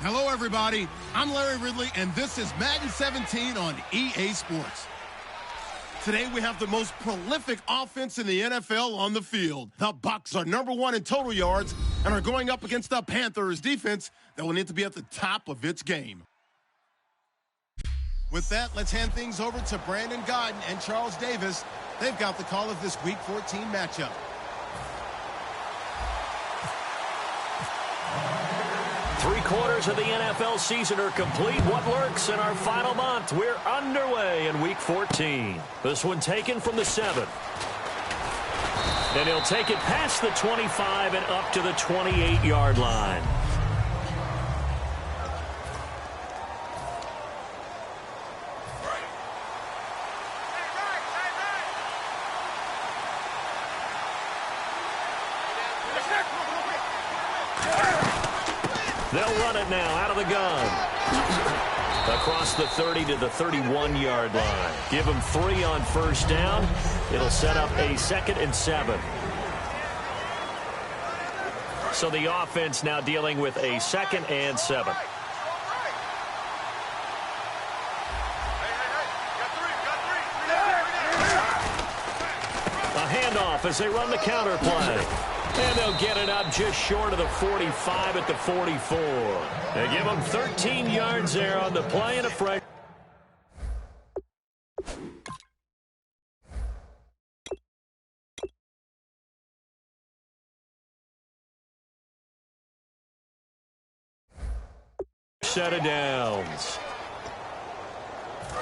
Hello, everybody. I'm Larry Ridley, and this is Madden 17 on EA Sports. Today, we have the most prolific offense in the NFL on the field. The Bucs are #1 in total yards and are going up against the Panthers defense that will need to be at the top of its game. With that, let's hand things over to Brandon Godden and Charles Davis. They've got the call of this Week 14 matchup. Three-quarters of the NFL season are complete. What lurks in our final month? We're underway in Week 14. This one taken from the 7. And he'll take it past the 25 and up to the 28-yard line. They'll run it now out of the gun. Across the 30 to the 31-yard line. Give them 3 on first down. It'll set up a 2nd and 7. So the offense now dealing with a 2nd and 7. A handoff as they run the counter play. And they'll get it up just short of the 45 at the 44. They give them 13 yards there on the play and a fresh. Set of downs.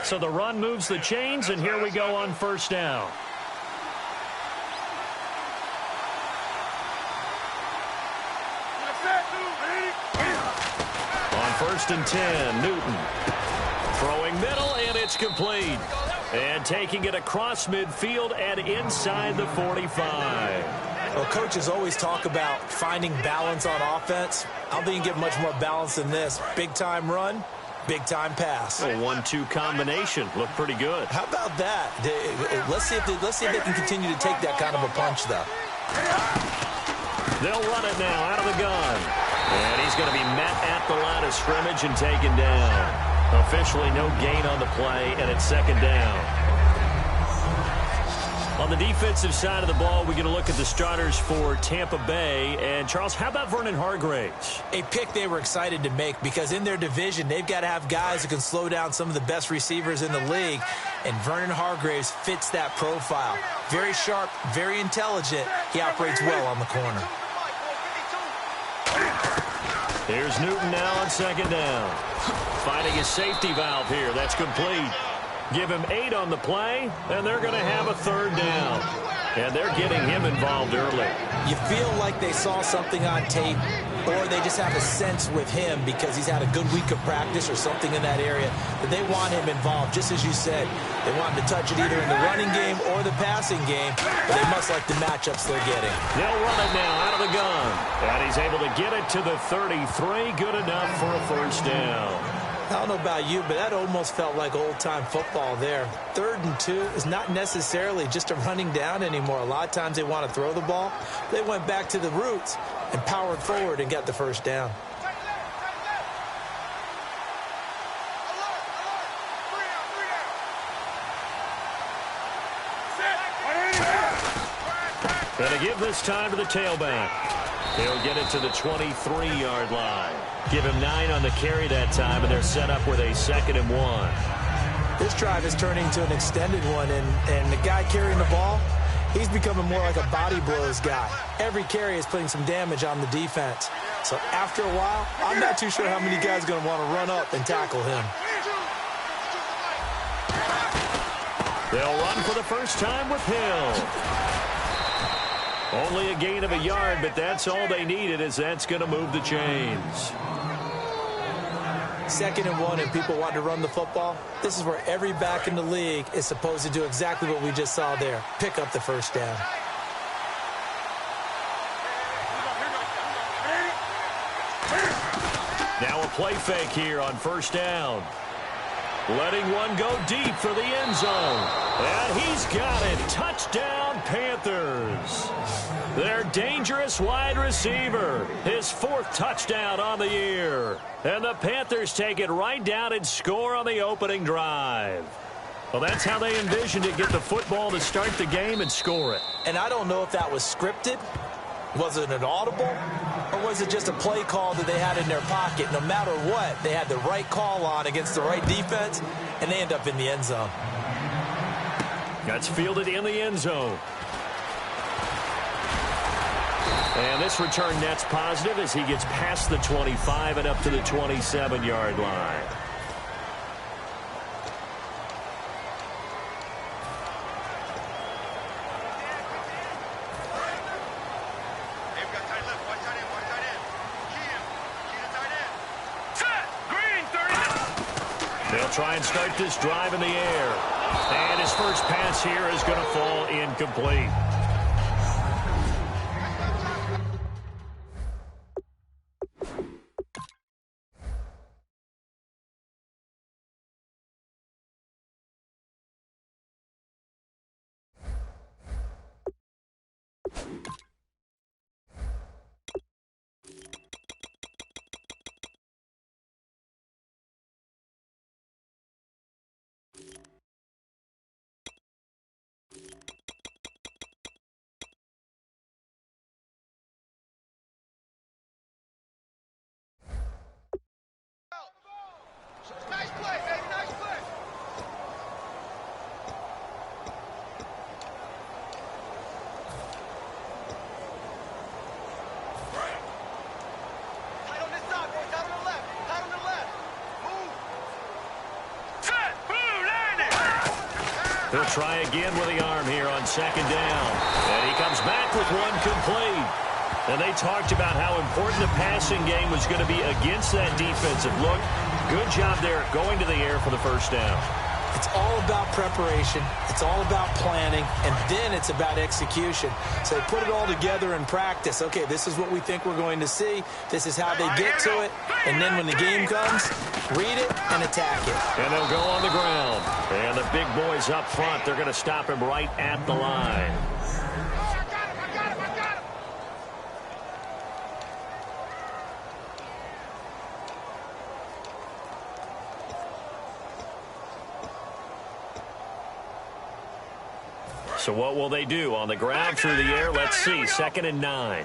So the run moves the chains, and here we go on first down. First and 10, Newton. Throwing middle, and it's complete. And taking it across midfield and inside the 45. Well, coaches always talk about finding balance on offense. I don't think you can get much more balance than this. Big-time run, big-time pass. A 1-2 combination. Looked pretty good. How about that? Let's see if they can continue to take that kind of a punch, though. They'll run it now out of the gun. And he's going to be met at the line of scrimmage and taken down. Officially no gain on the play, and it's 2nd down. On the defensive side of the ball, we're going to look at the starters for Tampa Bay. And, Charles, how about Vernon Hargreaves? A pick they were excited to make because in their division, they've got to have guys who can slow down some of the best receivers in the league. And Vernon Hargreaves fits that profile. Very sharp, very intelligent. He operates well on the corner. Here's Newton now on 2nd down. Finding his safety valve here. That's complete. Give him 8 on the play, and they're going to have a 3rd down. And they're getting him involved early. You feel like they saw something on tape, or they just have a sense with him because he's had a good week of practice or something in that area that they want him involved. Just as you said, they want him to touch it either in the running game or the passing game, but they must like the matchups they're getting. They'll run it now out of the gun. And he's able to get it to the 33. Good enough for a 1st down. I don't know about you, but that almost felt like old-time football there. 3rd and 2 is not necessarily just a running down anymore. A lot of times they want to throw the ball. They went back to the roots and powered forward and got the 1st down. Going to give this time to the tailback. He'll get it to the 23-yard line. Give him 9 on the carry that time, and they're set up with a 2nd and 1. This drive is turning into an extended one, and the guy carrying the ball, he's becoming more like a body blows guy. Every carry is putting some damage on the defense. So after a while, I'm not too sure how many guys are going to want to run up and tackle him. They'll run for the first time with Hill. Only a gain of a yard, but that's all they needed, as that's going to move the chains. 2nd and 1, and people want to run the football. This is where every back in the league is supposed to do exactly what we just saw there. Pick up the 1st down. Now a play fake here on 1st down. Letting one go deep for the end zone. And he's got it. Touchdown, Panthers. Their dangerous wide receiver. His 4th touchdown on the year. And the Panthers take it right down and score on the opening drive. Well, that's how they envisioned it. Get the football to start the game and score it. And I don't know if that was scripted. Was it an audible? Or was it just a play call that they had in their pocket? No matter what, they had the right call on against the right defense, and they end up in the end zone. That's fielded in the end zone. And this return net's positive as he gets past the 25 and up to the 27-yard line. They'll try and start this drive in the air. And his first pass here is going to fall incomplete. Nice play, baby, nice play. Tight on this side, boy. Tight on the left. Tight on the left. Move. Set. Boom. Landing. He'll try again with the arm here on 2nd down. And he comes back with one complete. And they talked about how important the passing game was going to be against that defensive look. Good job there going to the air for the first down. It's all about preparation. It's all about planning. And then it's about execution. So they put it all together in practice. Okay, this is what we think we're going to see. This is how they get to it. And then when the game comes, read it and attack it. And they'll go on the ground. And the big boys up front, they're going to stop him right at the line. So what will they do? On the ground, through the air, let's see. 2nd and 9.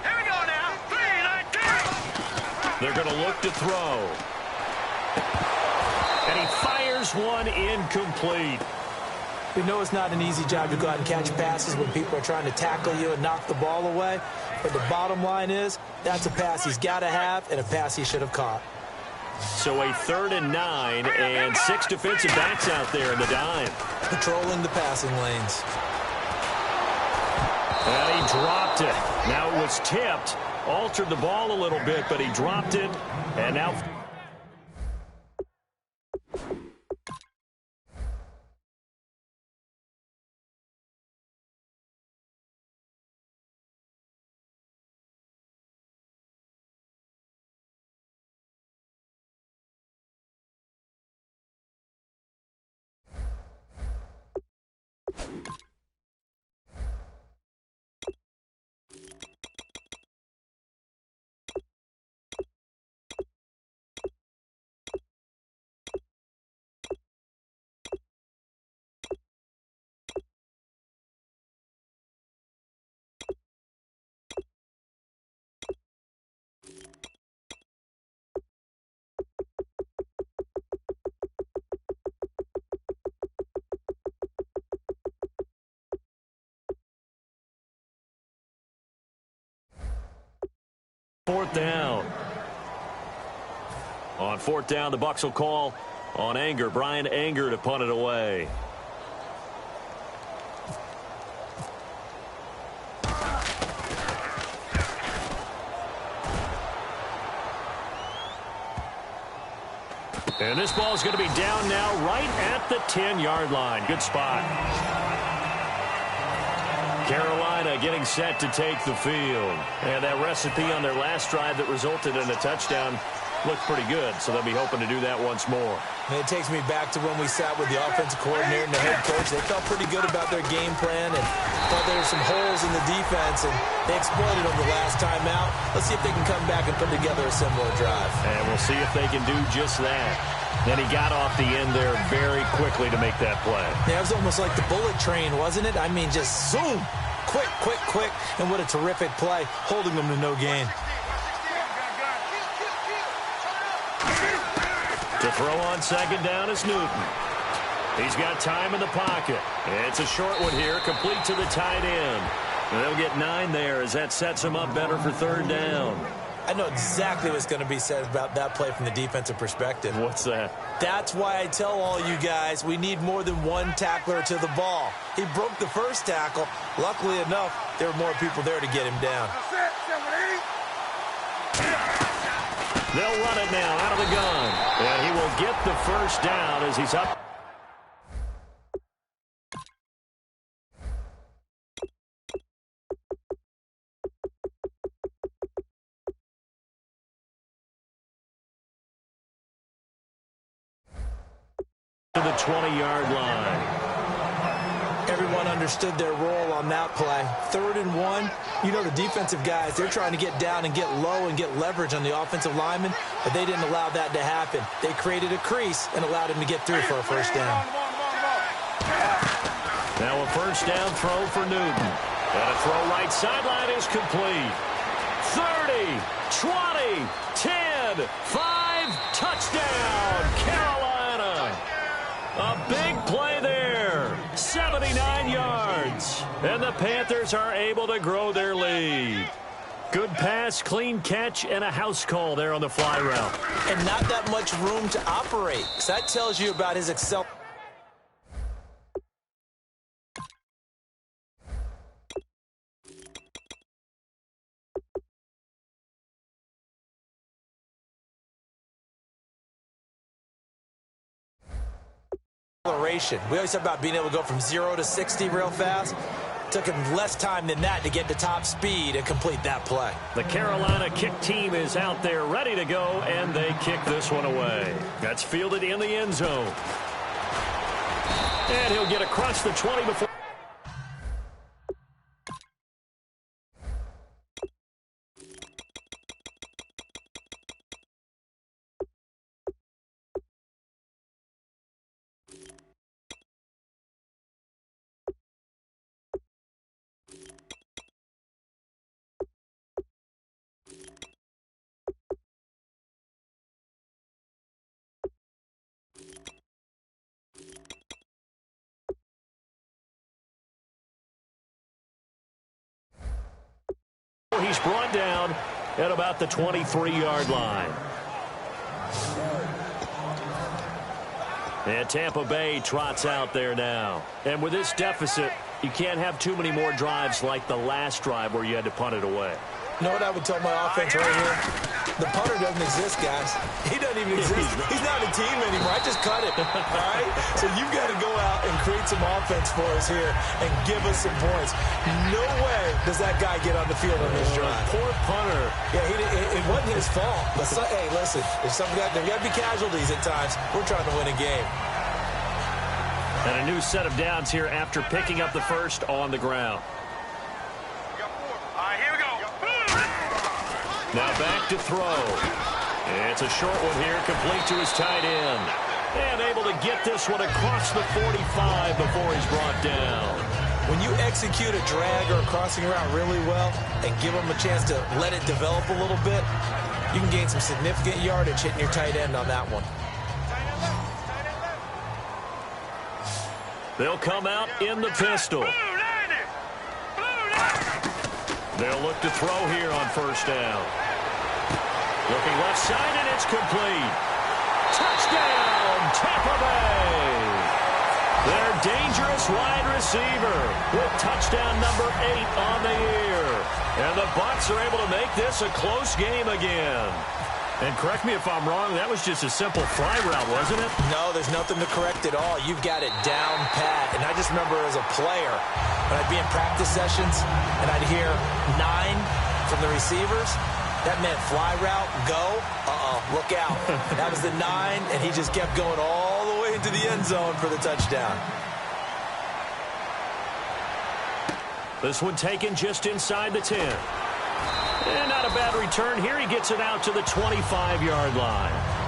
Here we go now. 3-19. They're going to look to throw. And he fires one incomplete. We know it's not an easy job to go out and catch passes when people are trying to tackle you and knock the ball away. But the bottom line is, that's a pass he's got to have and a pass he should have caught. So a 3rd and 9 and 6 defensive backs out there in the dime. Patrolling the passing lanes. And he dropped it. Now it was tipped. Altered the ball a little bit, but he dropped it. And now... Fourth down. On 4th down, the Bucs will call on Anger. Brian Anger to punt it away. And this ball is going to be down now right at the 10-yard line. Good spot. Carolina getting set to take the field. And that recipe on their last drive that resulted in a touchdown looked pretty good, so they'll be hoping to do that once more. And it takes me back to when we sat with the offensive coordinator and the head coach. They felt pretty good about their game plan and thought there were some holes in the defense, and they exploited them the last time out. Let's see if they can come back and put together a similar drive. And we'll see if they can do just that. Then he got off the end there very quickly to make that play. Yeah, it was almost like the bullet train, wasn't it? I mean, just zoom. Quick, quick, quick. And what a terrific play, holding them to no gain. To throw on second down is Newton. He's got time in the pocket. It's a short one here, complete to the tight end. They'll get 9 there as that sets him up better for third down. I know exactly what's going to be said about that play from the defensive perspective. What's that? That's why I tell all you guys we need more than one tackler to the ball. He broke the first tackle. Luckily enough, there were more people there to get him down. They'll run it now out of the gun. And he will get the first down as he's up. To the 20-yard line. Everyone understood their role on that play. 3rd and 1. You know the defensive guys, they're trying to get down and get low and get leverage on the offensive lineman, but they didn't allow that to happen. They created a crease and allowed him to get through for a first down. Now a first down throw for Newton. And a throw right sideline is complete. 30, 20, 10, 5, touchdown, Carolina. A big play there, 79 yards. And the Panthers are able to grow their lead. Good pass, clean catch, and a house call there on the fly route. And not that much room to operate. So that tells you about his acceleration. We always talk about being able to go from 0 to 60 real fast. Took him less time than that to get to top speed and complete that play. The Carolina kick team is out there ready to go, and they kick this one away. That's fielded in the end zone. And he'll get across the 20 before. He's brought down at about the 23-yard line. And Tampa Bay trots out there now. And with this deficit, you can't have too many more drives like the last drive where you had to punt it away. You know what I would tell my offense right here? The punter doesn't exist, guys. He doesn't even exist. He's not a team anymore. I just cut it, all right? So you've got to go out and create some offense for us here and give us some points. No way does that guy get on the field on this drive. Poor punter. Yeah, it wasn't his fault. But hey, listen, there's got to be casualties at times. We're trying to win a game. And a new set of downs here after picking up the first on the ground. Now back to throw. It's a short one here, complete to his tight end. And able to get this one across the 45 before he's brought down. When you execute a drag or a crossing route really well and give them a chance to let it develop a little bit, you can gain some significant yardage hitting your tight end on that one. They'll come out in the pistol. They'll look to throw here on first down. Looking left side, and it's complete. Touchdown, Tampa Bay. Their dangerous wide receiver with touchdown number 8 on the year. And the Bucs are able to make this a close game again. And correct me if I'm wrong, that was just a simple fly route, wasn't it? No, there's nothing to correct at all. You've got it down pat. And I just remember as a player, when I'd be in practice sessions and I'd hear 9 from the receivers, That meant fly route, go, look out. That was the 9, and he just kept going all the way into the end zone for the touchdown. This one taken just inside the 10. And not a bad return here. He gets it out to the 25-yard line.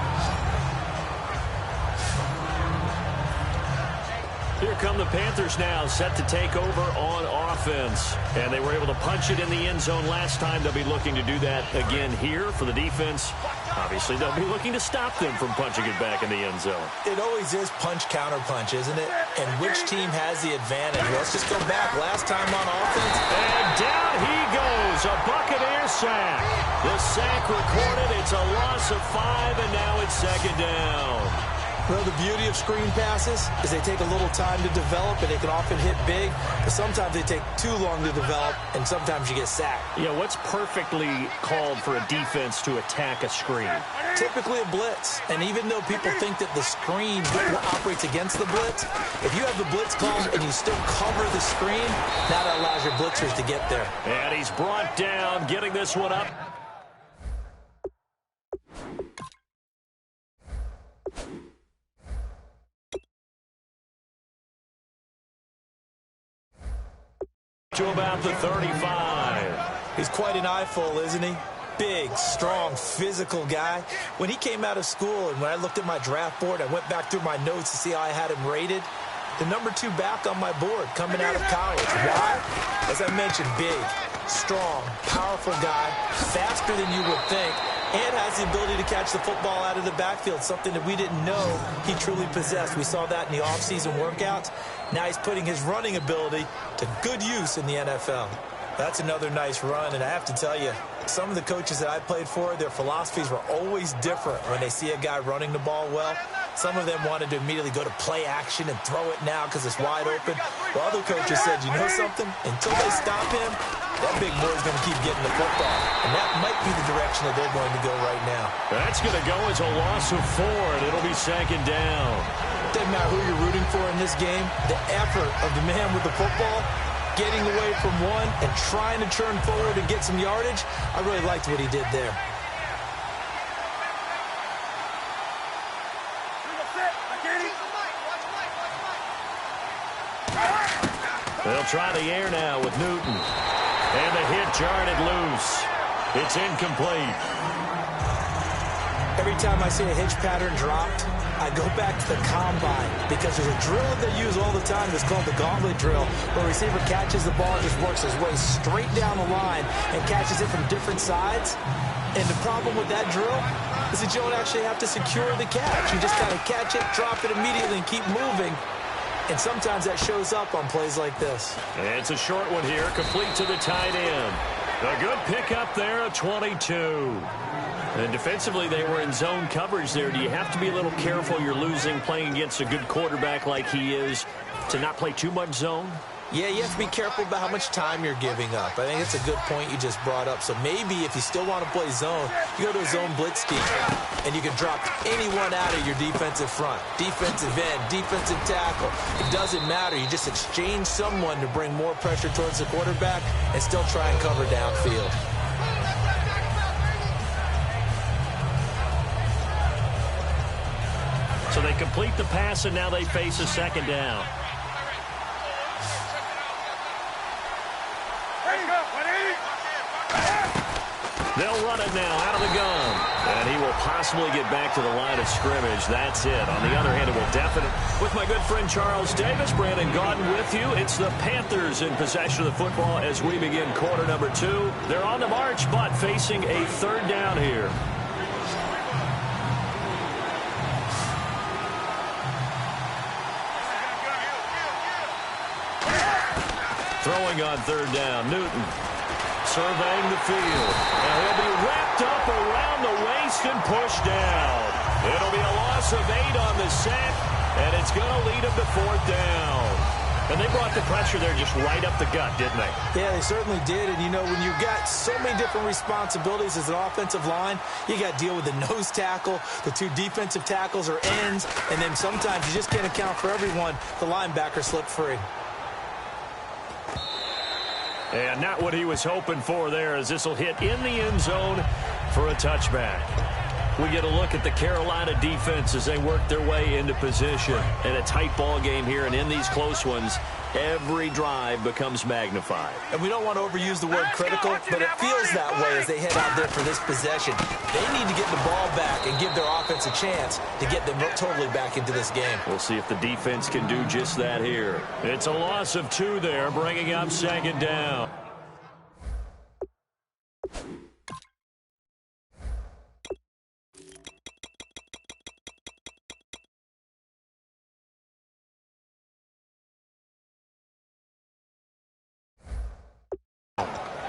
Here come the Panthers now, set to take over on offense. And they were able to punch it in the end zone last time. They'll be looking to do that again here for the defense. Obviously, they'll be looking to stop them from punching it back in the end zone. It always is punch-counter-punch, isn't it? And which team has the advantage? Let's just go back. Last time on offense. And down he goes. A Buccaneer sack. The sack recorded. It's a loss of 5, and now it's second down. Well, the beauty of screen passes is they take a little time to develop, and they can often hit big, but sometimes they take too long to develop, and sometimes you get sacked. Yeah, what's perfectly called for a defense to attack a screen? Typically a blitz, and even though people think that the screen operates against the blitz, if you have the blitz called and you still cover the screen, now that allows your blitzers to get there. And he's brought down, getting this one up. To about the 35. He's quite an eyeful, isn't he? Big, strong, physical guy. When he came out of school and when I looked at my draft board, I went back through my notes to see how I had him rated. The number 2 back on my board coming out of college. Why? As I mentioned, big, strong, powerful guy, faster than you would think, and has the ability to catch the football out of the backfield, something that we didn't know he truly possessed. We saw that in the offseason workouts. Now he's putting his running ability to good use in the NFL. That's another nice run, and I have to tell you, some of the coaches that I played for, their philosophies were always different when they see a guy running the ball well. Some of them wanted to immediately go to play action and throw it now because it's wide open. While other coaches said, you know something? Until they stop him, that big boy's going to keep getting the football. And that might be the direction that they're going to go right now. That's going to go as a loss of 4, and it'll be second down. Doesn't matter who you're rooting for in this game. The effort of the man with the football, getting away from one and trying to turn forward and get some yardage, I really liked what he did there. They'll try the air now with Newton. And the hit jarred it loose. It's incomplete. Every time I see a hitch pattern dropped, I go back to the combine because there's a drill that they use all the time that's called the gauntlet drill, where a receiver catches the ball and just works his way straight down the line and catches it from different sides. And the problem with that drill is that you don't actually have to secure the catch. You just kind of catch it, drop it immediately, and keep moving. And sometimes that shows up on plays like this. It's a short one here, complete to the tight end. A good pickup there, a 22. And defensively, they were in zone coverage there. Do you have to be a little careful you're losing playing against a good quarterback like he is to not play too much zone? Yeah, you have to be careful about how much time you're giving up. I think it's a good point you just brought up. So maybe if you still want to play zone, you go to a zone blitz scheme, and you can drop anyone out of your defensive front. Defensive end, defensive tackle. It doesn't matter. You just exchange someone to bring more pressure towards the quarterback and still try and cover downfield. So they complete the pass, and now they face a second down. They'll run it now out of the gun. And he will possibly get back to the line of scrimmage. That's it. On the other hand, it will definitely. With my good friend Charles Davis, Brandon Gaudin with you. It's the Panthers in possession of the football as we begin quarter number 2. They're on the march, but facing a third down here. Throwing on third down, Newton. Surveying the field. And he'll be wrapped up around the waist and pushed down. It'll be a loss of 8 on the sack, and it's going to lead him to fourth down. And they brought the pressure there just right up the gut, didn't they? Yeah, they certainly did. And, you know, when you've got so many different responsibilities as an offensive line, you got to deal with the nose tackle, the 2 defensive tackles or ends, and then sometimes you just can't account for everyone. The linebacker slipped free. And not what he was hoping for there, as this will hit in the end zone for a touchback. We get a look at the Carolina defense as they work their way into position. In a tight ball game here, and in these close ones, every drive becomes magnified. And we don't want to overuse the word critical, but it feels that way as they head out there for this possession. They need to get the ball back and give their offense a chance to get them totally back into this game. We'll see if the defense can do just that here. It's a loss of 2 there, bringing up second down.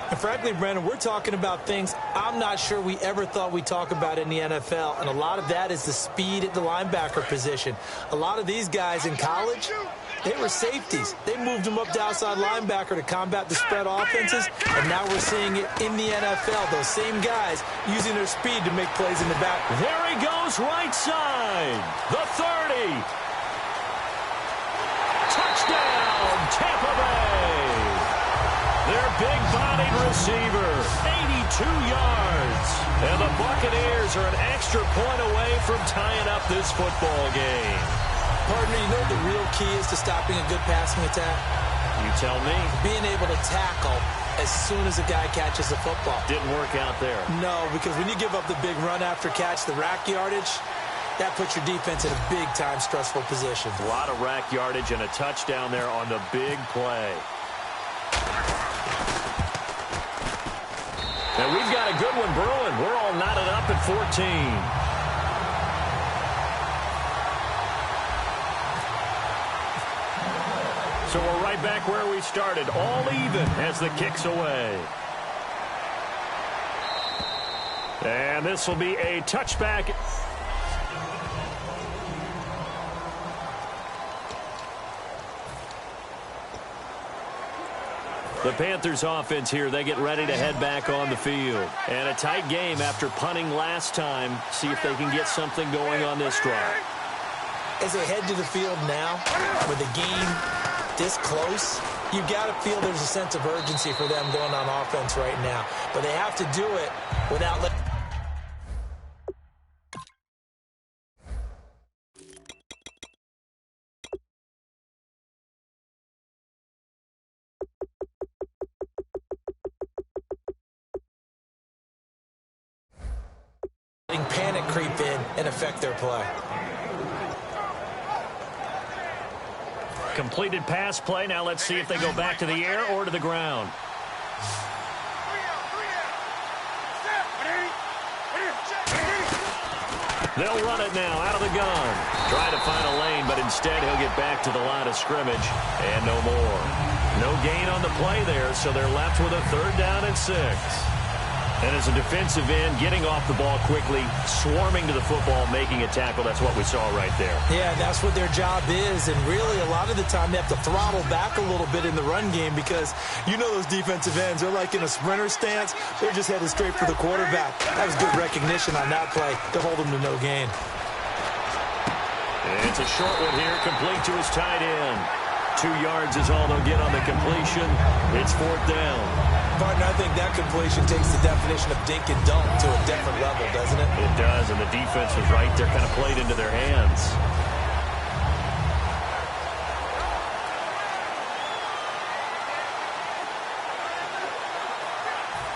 And frankly, Brandon, we're talking about things I'm not sure we ever thought we'd talk about in the NFL, and a lot of that is the speed at the linebacker position. A lot of these guys in college, they were safeties. They moved them up to outside linebacker to combat the spread offenses, and now we're seeing it in the NFL. Those same guys using their speed to make plays in the back. There he goes, right side. The 30. Touchdown, Tampa Bay. Their big-bodied receiver, 82 yards. And the Buccaneers are an extra point away from tying up this football game. Partner, you know what the real key is to stopping a good passing attack? You tell me. Being able to tackle as soon as a guy catches the football. Didn't work out there. No, because when you give up the big run after catch, the rack yardage, that puts your defense in a big-time stressful position. A lot of rack yardage and a touchdown there on the big play. And we've got a good one brewing. We're all knotted up at 14. So we're right back where we started, all even as the kick's away. And this will be a touchback. The Panthers offense here, they get ready to head back on the field. And a tight game after punting last time. See if they can get something going on this drive. As they head to the field now, with the game this close, you've got to feel there's a sense of urgency for them going on offense right now. But they have to do it without letting... panic creep in and affect their play. Completed pass play. Now let's see if they go back to the air or to the ground. They'll run it now out of the gun. Trying to find a lane, but instead he'll get back to the line of scrimmage and no more. No gain on the play there, so they're left with a 3rd down and 6. And as a defensive end, getting off the ball quickly, swarming to the football, making a tackle, that's what we saw right there. Yeah, that's what their job is. And really, a lot of the time, they have to throttle back a little bit in the run game because you know those defensive ends, they're like in a sprinter stance. They're just headed straight for the quarterback. That was good recognition on that play to hold them to no gain. It's a short one here, complete to his tight end. 2 yards is all they'll get on the completion. It's 4th down. Partner, I think that completion takes the definition of dink and dunk to a different level, doesn't it? It does, and the defense was right there, kind of played into their hands.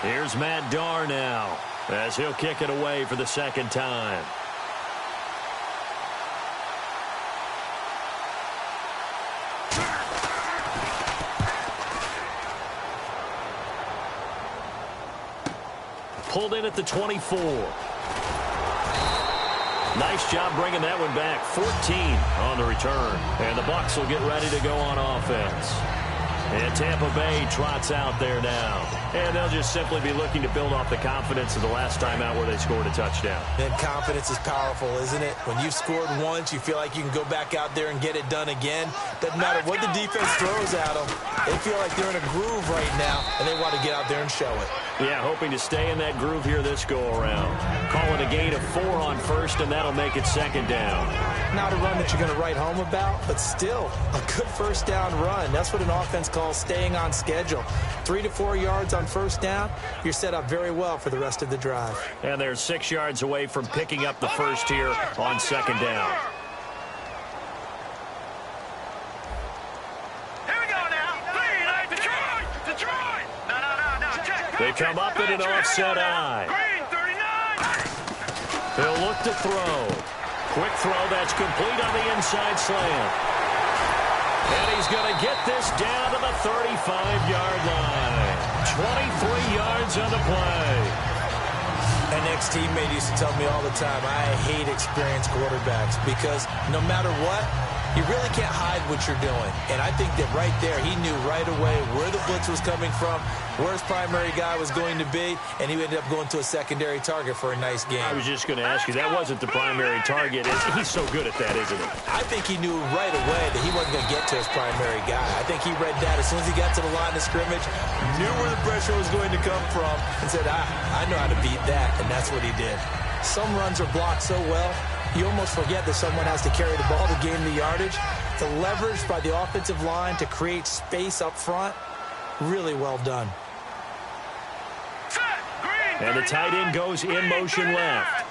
Here's Matt Darr now, as he'll kick it away for the 2nd time. Pulled in at the 24. Nice job bringing that one back. 14 on the return. And the Bucs will get ready to go on offense. And Tampa Bay trots out there now. And they'll just simply be looking to build off the confidence of the last time out where they scored a touchdown. And confidence is powerful, isn't it? When you've scored once, you feel like you can go back out there and get it done again. Doesn't matter what the defense throws at them. They feel like they're in a groove right now, and they want to get out there and show it. Yeah, hoping to stay in that groove here this go-around. Call it a gain of 4 on first, and that'll make it second down. Not a run that you're going to write home about, but still a good first down run. That's what an offense calls staying on schedule. 3 to 4 yards on first down, you're set up very well for the rest of the drive. And they're 6 yards away from picking up the first here on second down. They come up in an offset eye. They'll look to throw. Quick throw that's complete on the inside slant. And he's going to get this down to the 35-yard line. 23 yards on the play. An ex-teammate used to tell me all the time, I hate experienced quarterbacks because no matter what, you really can't hide what you're doing. And I think that right there, he knew right away where the blitz was coming from, where his primary guy was going to be, and he ended up going to a secondary target for a nice game. I was just going to ask you, that wasn't the primary target. He's so good at that, isn't he? I think he knew right away that he wasn't going to get to his primary guy. I think he read that as soon as he got to the line of scrimmage, knew where the pressure was going to come from, and said, I know how to beat that, and that's what he did. Some runs are blocked so well, you almost forget that someone has to carry the ball to gain the yardage. The leverage by the offensive line to create space up front, really well done. And the tight end goes in motion left.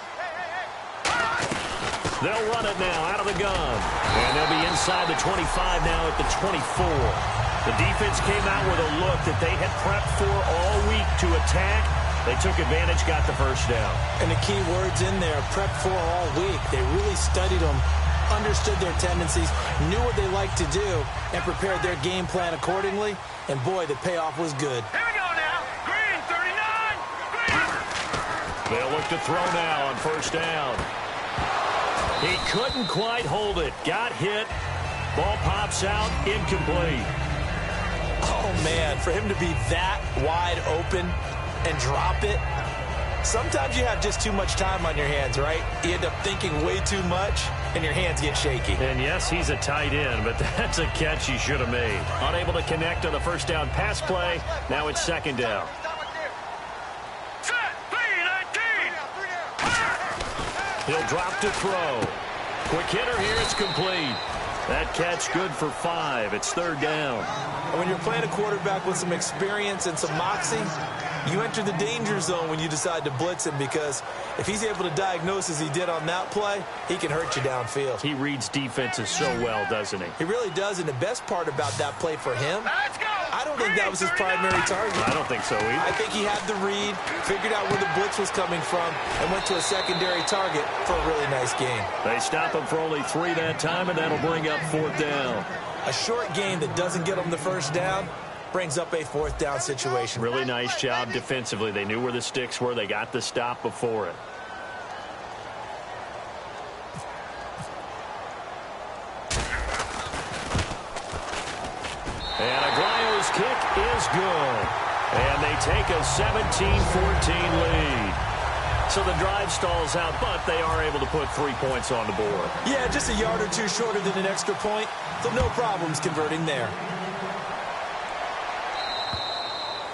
They'll run it now out of the gun. And they'll be inside the 25 now at the 24. The defense came out with a look that they had prepped for all week to attack. They took advantage, got the first down. And the key words in there, prep for all week. They really studied them, understood their tendencies, knew what they liked to do, and prepared their game plan accordingly. And, boy, the payoff was good. Here we go now. Green, 39. Green. They'll look to throw now on first down. He couldn't quite hold it. Got hit. Ball pops out. Incomplete. Oh, man, for him to be that wide open and drop it. Sometimes you have just too much time on your hands, right? You end up thinking way too much, and your hands get shaky. And yes, he's a tight end, but that's a catch he should have made. Unable to connect on the first down pass play. Now it's second down. Set. 3-19. He'll drop to throw. Quick hitter here. It's complete. That catch good for 5. It's third down. And when you're playing a quarterback with some experience and some moxie, you enter the danger zone when you decide to blitz him, because if he's able to diagnose as he did on that play, he can hurt you downfield. He reads defenses so well, doesn't he? He really does, and the best part about that play for him, Let's go. I don't think that was his primary target. I don't think so either. I think he had the read, figured out where the blitz was coming from, and went to a secondary target for a really nice game. They stop him for only 3 that time, and that'll bring up fourth down. A short game that doesn't get him the first down brings up a fourth down situation. Really nice job defensively. They knew where the sticks were. They got the stop before it. And Aguayo's kick is good. And they take a 17-14 lead. So the drive stalls out, but they are able to put 3 points on the board. Yeah, just a yard or two shorter than an extra point, so no problems converting there.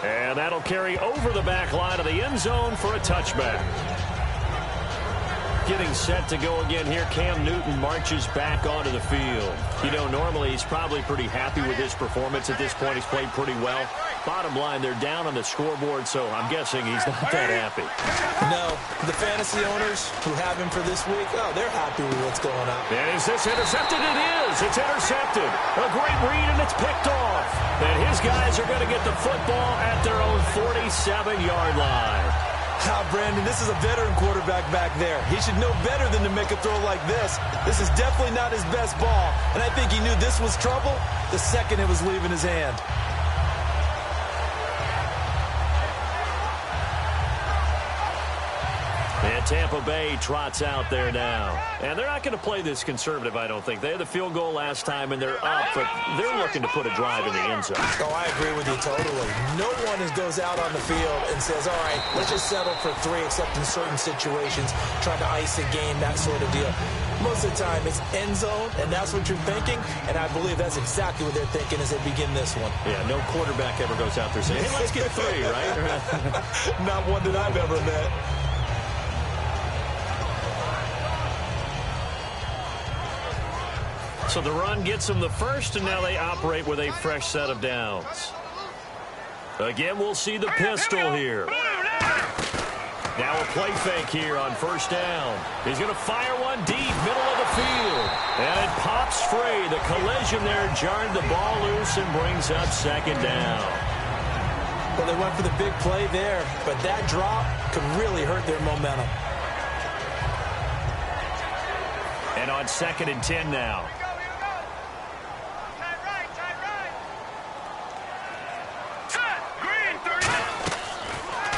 And that'll carry over the back line of the end zone for a touchback. Getting set to go again here, Cam Newton marches back onto the field. You know, normally he's probably pretty happy with his performance at this point. He's played pretty well. Bottom line, they're down on the scoreboard, so I'm guessing he's not that happy. No, the fantasy owners who have him for this week, oh, they're happy with what's going on. And is this intercepted? It is. It's intercepted. A great read, and it's picked off. And his guys are going to get the football at their own 47-yard line. Brandon, this is a veteran quarterback back there. He should know better than to make a throw like this. This is definitely not his best ball, and I think he knew this was trouble the second it was leaving his hand. Tampa Bay trots out there now. And they're not going to play this conservative, I don't think. They had the field goal last time, and they're up, but they're looking to put a drive in the end zone. Oh, I agree with you totally. No one goes out on the field and says, all right, let's just settle for 3, except in certain situations, trying to ice a game, that sort of deal. Most of the time, it's end zone, and that's what you're thinking, and I believe that's exactly what they're thinking as they begin this one. Yeah, no quarterback ever goes out there saying, hey, let's get 3, right? Not one that I've ever met. So the run gets them the first, and now they operate with a fresh set of downs. Again, we'll see the pistol here. Now a play fake here on first down. He's going to fire one deep, middle of the field. And it pops free. The collision there jarred the ball loose and brings up second down. Well, they went for the big play there, but that drop could really hurt their momentum. And on 2nd and 10 now.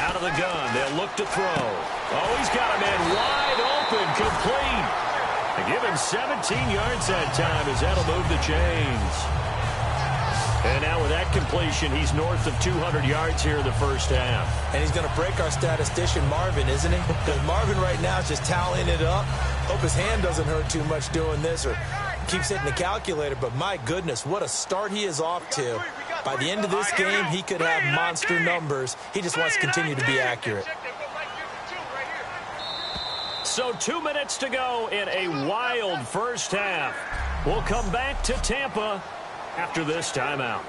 Out of the gun, they'll look to throw. Oh, he's got a man wide open, complete. They give him 17 yards that time as that'll move the chains. And now with that completion, he's north of 200 yards here in the first half. And he's going to break our statistician, Marvin, isn't he? Because Marvin right now is just tallying it up. Hope his hand doesn't hurt too much doing this or keeps hitting the calculator. But my goodness, what a start he is off to. By the end of this game, he could have monster numbers. He just wants to continue to be accurate. So 2 minutes to go in a wild first half. We'll come back to Tampa after this timeout.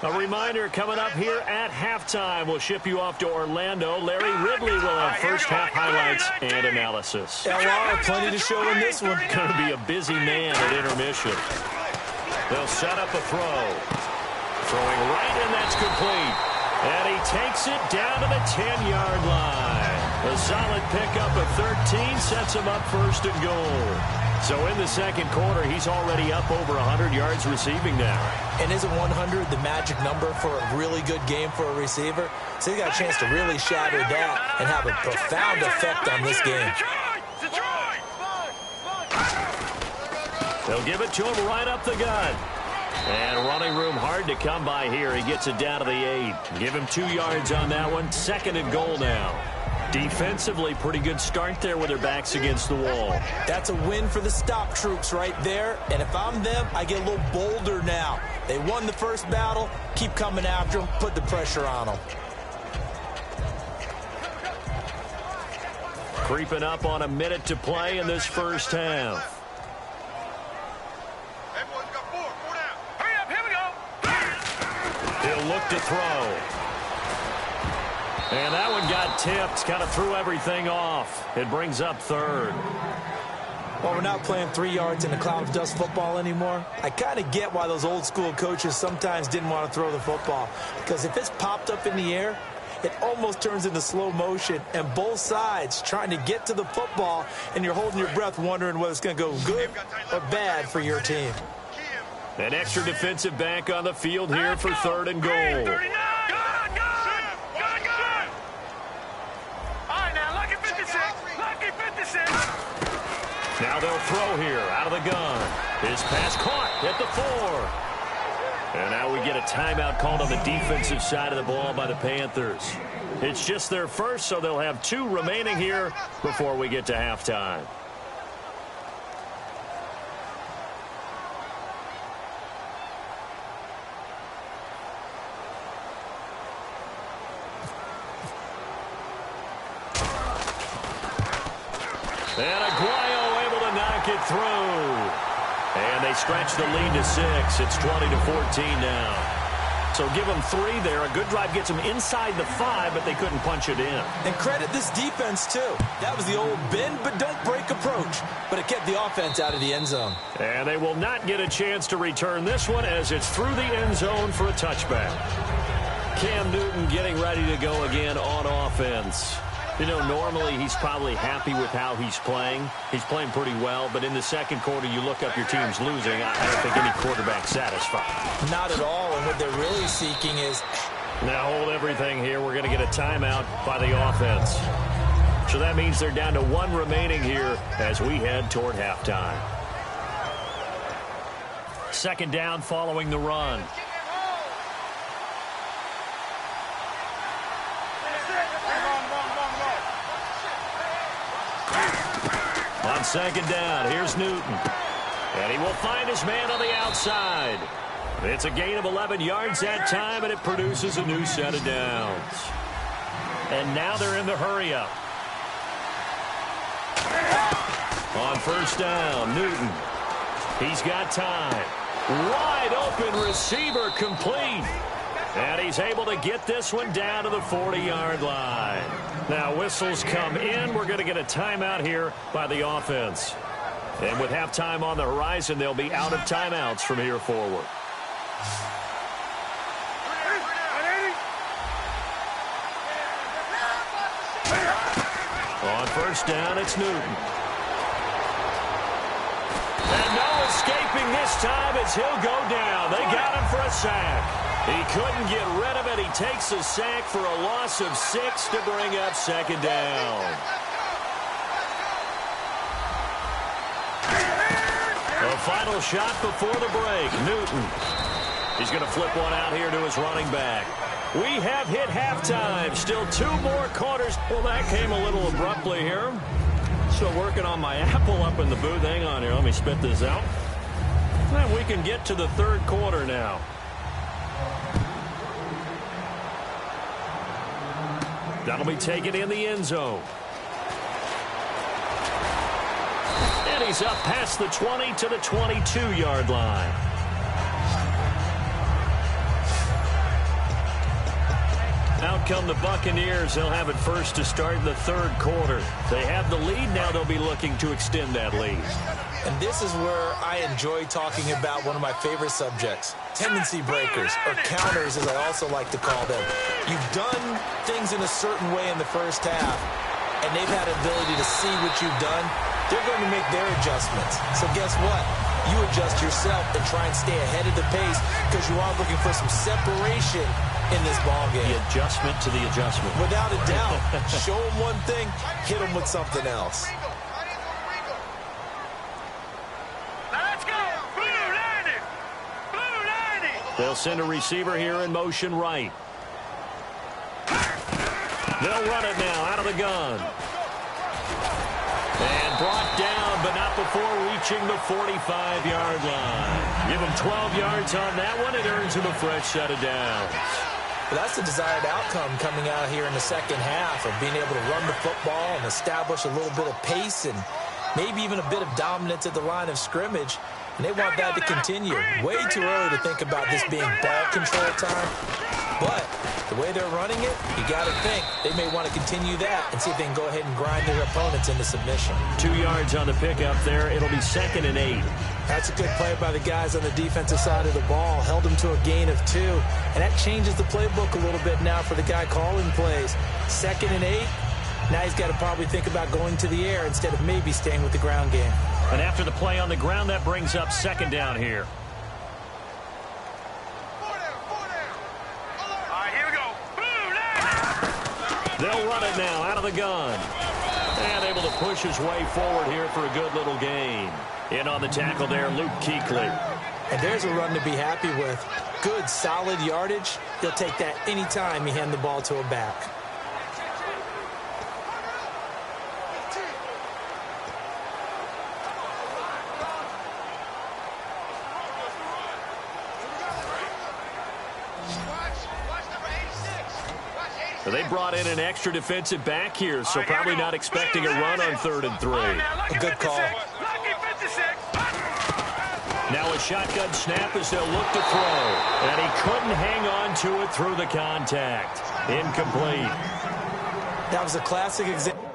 A reminder coming up here at halftime. We'll ship you off to Orlando. Larry Ridley will have first half highlights and analysis. LR, plenty to show in this one. Going to be a busy man at intermission. They'll set up a throw. Throwing right, and that's complete. And he takes it down to the 10-yard line. A solid pickup of 13 sets him up first and goal. So in the second quarter, he's already up over 100 yards receiving now. And isn't 100 the magic number for a really good game for a receiver? So he's got a chance to really shatter that and have a profound effect on this game. They'll give it to him right up the gut. And running room hard to come by here. He gets it down to the 8. Give him 2 yards on that one. 2nd and goal now. Defensively, pretty good start there with their backs against the wall. That's a win for the stop troops right there. And if I'm them, I get a little bolder now. They won the first battle. Keep coming after them. Put the pressure on them. Creeping up on a minute to play in this first half. He'll look to throw. And that one got tipped. Kind of threw everything off. It brings up 3rd. Well, we're not playing 3 yards in a cloud of dust football anymore. I kind of get why those old school coaches sometimes didn't want to throw the football. Because if it's popped up in the air, it almost turns into slow motion. And both sides trying to get to the football, and you're holding your breath wondering whether it's going to go good or bad for your team. An extra defensive back on the field here for 3rd and goal. Now they'll throw here out of the gun. His pass caught at the 4. And now we get a timeout called on the defensive side of the ball by the Panthers. It's just their first, so they'll have 2 remaining here before we get to halftime. And Aguayo able to knock it through. And they stretch the lead to 6. It's 20-14 now. So give them 3 there. A good drive gets them inside the 5, but they couldn't punch it in. And credit this defense, too. That was the old bend but don't break approach. But it kept the offense out of the end zone. And they will not get a chance to return this one as it's through the end zone for a touchback. Cam Newton getting ready to go again on offense. You know, normally he's probably happy with how he's playing. He's playing pretty well, but in the second quarter, you look up your team's losing. I don't think any quarterback's satisfied. Not at all, and what they're really seeking is Now hold everything here. We're going to get a timeout by the offense. So that means they're down to one remaining here as we head toward halftime. Second down following the run. On second down, here's Newton. And he will find his man on the outside. It's a gain of 11 yards that time, and it produces a new set of downs. And now they're in the hurry-up. On first down, Newton. He's got time. Wide open receiver complete. And he's able to get this one down to the 40-yard line. Now whistles come in. We're going to get a timeout here by the offense. And with halftime on the horizon, they'll be out of timeouts from here forward. On first down, it's Newton. And no escaping this time as he'll go down. They got him for a sack. He couldn't get rid of it. He takes a sack for a loss of 6 to bring up second down. The final shot before the break. Newton. He's going to flip one out here to his running back. We have hit halftime. Still 2 more quarters. Well, that came a little abruptly here. Still working on my apple up in the booth. Hang on here. Let me spit this out. And we can get to the third quarter now. That'll be taken in the end zone. And he's up past the 20 to the 22-yard line. Out come the Buccaneers. They'll have it first to start the third quarter. They have the lead. Now they'll be looking to extend that lead. And this is where I enjoy talking about one of my favorite subjects, tendency breakers, or counters as I also like to call them. You've done things in a certain way in the first half, and they've had an ability to see what you've done. They're going to make their adjustments. So guess what? You adjust yourself and try and stay ahead of the pace because you are looking for some separation in this ball game. The adjustment to the adjustment. Without a doubt. Show them one thing, hit them with something else. They'll send a receiver here in motion right. They'll run it now out of the gun. And brought down, but not before reaching the 45-yard line. Give him 12 yards on that one. It earns him a fresh set of downs. But that's the desired outcome coming out here in the second half of being able to run the football and establish a little bit of pace and maybe even a bit of dominance at the line of scrimmage. And they want that to continue. Way too early to think about this being ball control time. But the way they're running it, you got to think they may want to continue that and see if they can go ahead and grind their opponents into submission. 2 yards on the pickup there. It'll be 2nd and 8. That's a good play by the guys on the defensive side of the ball. Held them to a gain of 2. And that changes the playbook a little bit now for the guy calling plays. 2nd and 8. Now he's got to probably think about going to the air instead of maybe staying with the ground game. And after the play on the ground, that brings up 2nd down here. They'll run it now out of the gun. And able to push his way forward here for a good little gain. In on the tackle there, Luke Kuechly. And there's a run to be happy with. Good, solid yardage. He'll take that anytime you hand the ball to a back. They brought in an extra defensive back here, so probably not expecting a run on 3rd and 3. A good call. Now a shotgun snap as they'll look to throw. And he couldn't hang on to it through the contact. Incomplete. That was a classic example.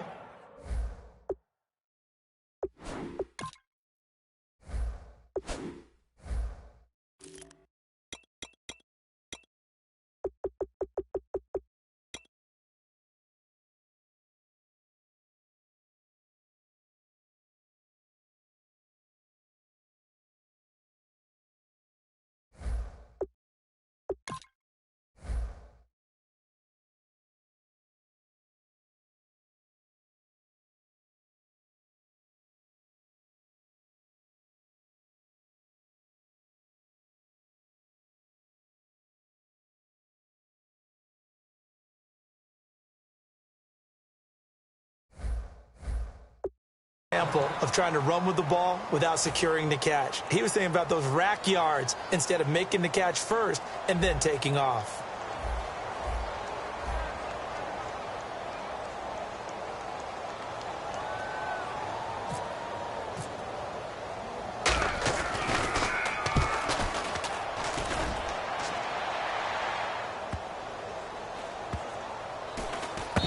example of trying to run with the ball without securing the catch. He was thinking about those rack yards instead of making the catch first and then taking off.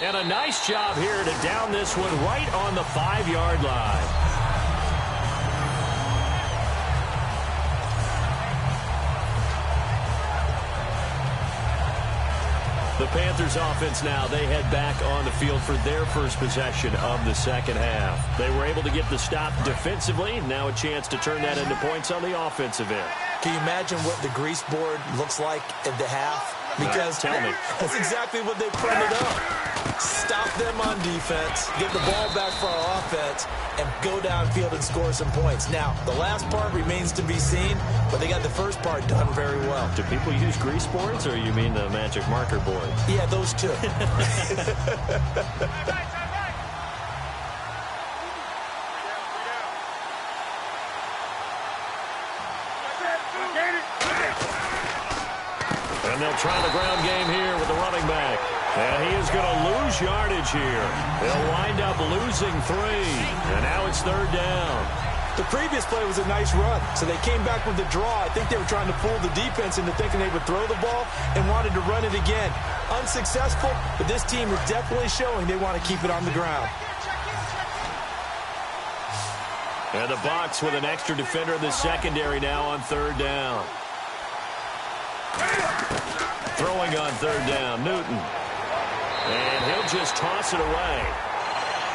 And a nice job here to down this one right on the 5-yard line. The Panthers offense now, they head back on the field for their first possession of the second half. They were able to get the stop defensively. Now a chance to turn that into points on the offensive end. Can you imagine what the grease board looks like at the half? Because tell me. That's exactly what they printed up. Stop them on defense, get the ball back for our offense, and go downfield and score some points. Now, the last part remains to be seen, but they got the first part done very well. Do people use grease boards, or you mean the magic marker board? Yeah, those two. And they'll try the ground game here with the running back. And he is going to lose yardage here. They'll wind up losing 3. And now it's 3rd down. The previous play was a nice run, so they came back with the draw. I think they were trying to fool the defense into thinking they would throw the ball and wanted to run it again. Unsuccessful, but this team is definitely showing they want to keep it on the ground. And the Bucs with an extra defender in the secondary now on 3rd down. Throwing on 3rd down, Newton. And he'll just toss it away.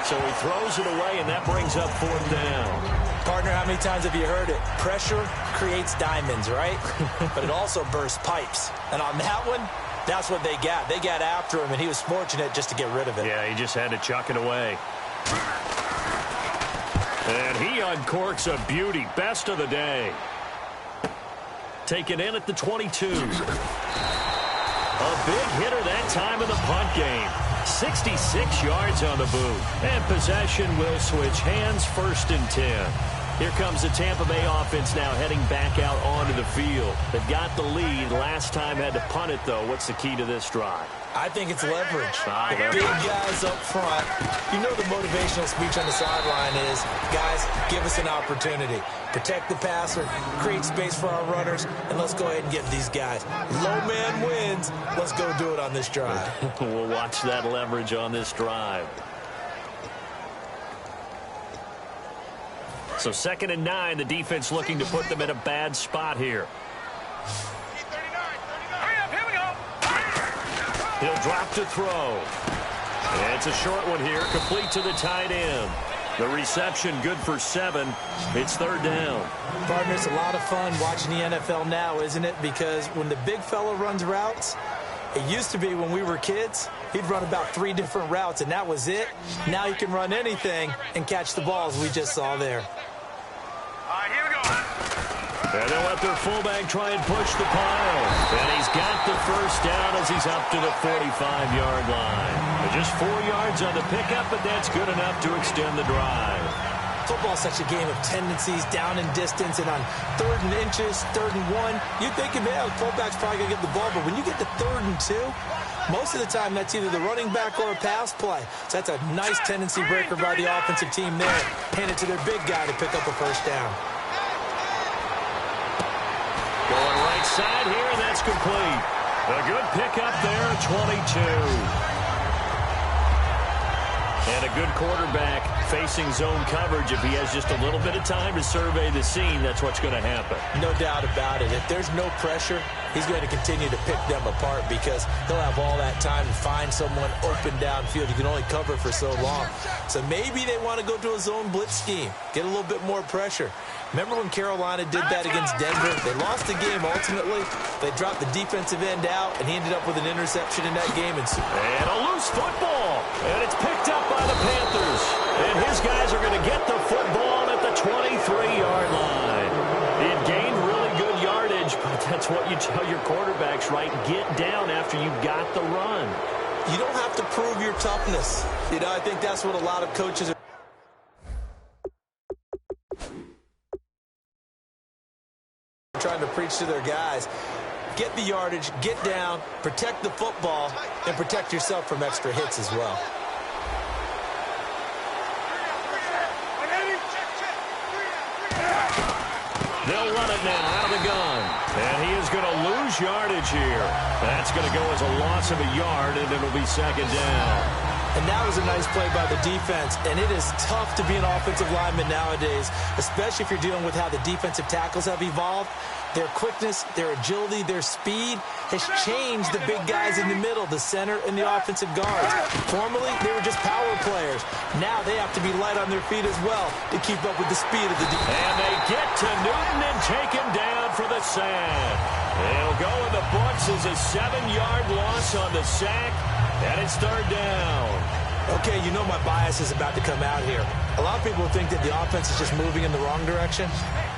So he throws it away, and that brings up 4th down. Partner, how many times have you heard it? Pressure creates diamonds, right? But it also bursts pipes. And on that one, that's what they got. They got after him, and he was fortunate just to get rid of it. Yeah, he just had to chuck it away. And he uncorks a beauty. Best of the day. Taken in at the 22. A big hitter that time in the punt game. 66 yards on the boot. And possession will switch hands, 1st and 10. Here comes the Tampa Bay offense now heading back out onto the field. They've got the lead. Last time had to punt it, though. What's the key to this drive? I think it's leverage. Big guys up front. You know the motivational speech on the sideline is, guys, give us an opportunity. Protect the passer, create space for our runners, and let's go ahead and get these guys. Low man wins. Let's go do it on this drive. We'll watch that leverage on this drive. So 2nd and 9, the defense looking to put them in a bad spot here. He'll drop to throw. And it's a short one here, complete to the tight end. The reception good for 7. It's 3rd down. Partner, it's a lot of fun watching the NFL now, isn't it? Because when the big fella runs routes, it used to be when we were kids, he'd run about 3 different routes, and that was it. Now he can run anything and catch the balls we just saw there. All right, here we go. And they'll let their fullback try and push the pile. And he's got the 1st down as he's up to the 45-yard line. Just 4 yards on the pickup, but that's good enough to extend the drive. Football's such a game of tendencies, down and distance, and on 3rd and inches, 3rd and 1, you're thinking, man, the fullback's probably going to get the ball. But when you get to 3rd and 2, most of the time that's either the running back or a pass play. So that's a nice tendency breaker by the offensive team there. Hand it to their big guy to pick up a 1st down. Going right side here, and that's complete. A good pickup there, 22. And a good quarterback facing zone coverage. If he has just a little bit of time to survey the scene, that's what's going to happen. No doubt about it. If there's no pressure, he's going to continue to pick them apart because he'll have all that time to find someone open downfield. He can only cover for so long. So maybe they want to go to a zone blitz scheme, get a little bit more pressure. Remember when Carolina did that against Denver? They lost the game ultimately. They dropped the defensive end out, and he ended up with an interception in that game. And a loose football. And it's picked up by the Panthers. And his guys are going to get the football at the 23-yard line. It gained really good yardage, but that's what you tell your quarterbacks, right? Get down after you got the run. You don't have to prove your toughness. You know, I think that's what a lot of coaches are. trying to preach to their guys. Get the yardage, get down, protect the football, and protect yourself from extra hits as well. They'll run it now out of the gun. And he is going to lose yardage here. That's going to go as a loss of a yard, and it'll be second down. And that was a nice play by the defense. And it is tough to be an offensive lineman nowadays, especially if you're dealing with how the defensive tackles have evolved. Their quickness, their agility, their speed has changed the big guys in the middle, the center, and the offensive guards. Formerly, they were just power players. Now they have to be light on their feet as well to keep up with the speed of the defense. And they get to Newton and take him down for the sack. It'll go in the books as a 7-yard loss on the sack, and it's third down. Okay, you know my bias is about to come out here. A lot of people think that the offense is just moving in the wrong direction.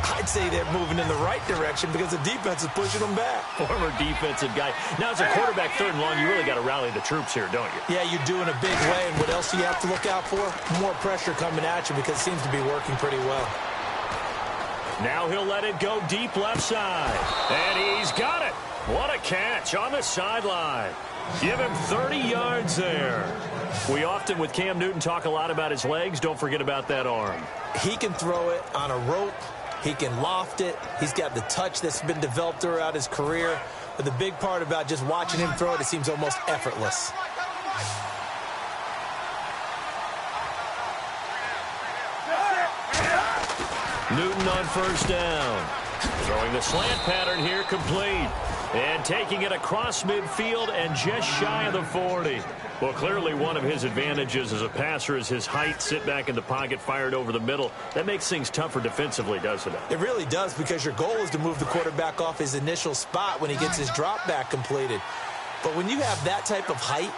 I'd say they're moving in the right direction because the defense is pushing them back. Former defensive guy. Now, as a quarterback, third and long, you really got to rally the troops here, don't you? Yeah, you do in a big way. And what else do you have to look out for? More pressure coming at you because it seems to be working pretty well. Now he'll let it go deep left side. And he's got it. What a catch on the sideline. Give him 30 yards there. We often, with Cam Newton, talk a lot about his legs. Don't forget about that arm. He can throw it on a rope. He can loft it. He's got the touch that's been developed throughout his career. But the big part about just watching him throw it, it seems almost effortless. Newton on first down. Throwing the slant pattern here, complete. And taking it across midfield and just shy of the 40. Well, clearly one of his advantages as a passer is his height. Sit back in the pocket, fired over the middle. That makes things tougher defensively, doesn't it? It really does, because your goal is to move the quarterback off his initial spot when he gets his drop back completed. But when you have that type of height,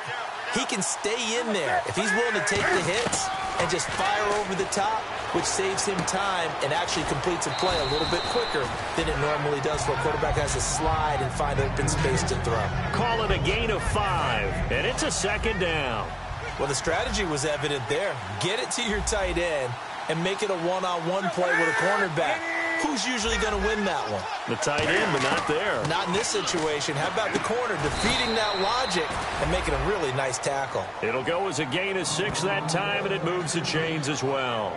he can stay in there. If he's willing to take the hits and just fire over the top, which saves him time and actually completes a play a little bit quicker than it normally does, where a quarterback has to slide and find open space to throw. Call it a gain of 5, and it's a second down. Well, the strategy was evident there. Get it to your tight end and make it a one-on-one play with a cornerback. Who's usually going to win that one? The tight end, but not there. Not in this situation. How about the corner defeating that logic and making a really nice tackle? It'll go as a gain of 6 that time, and it moves the chains as well.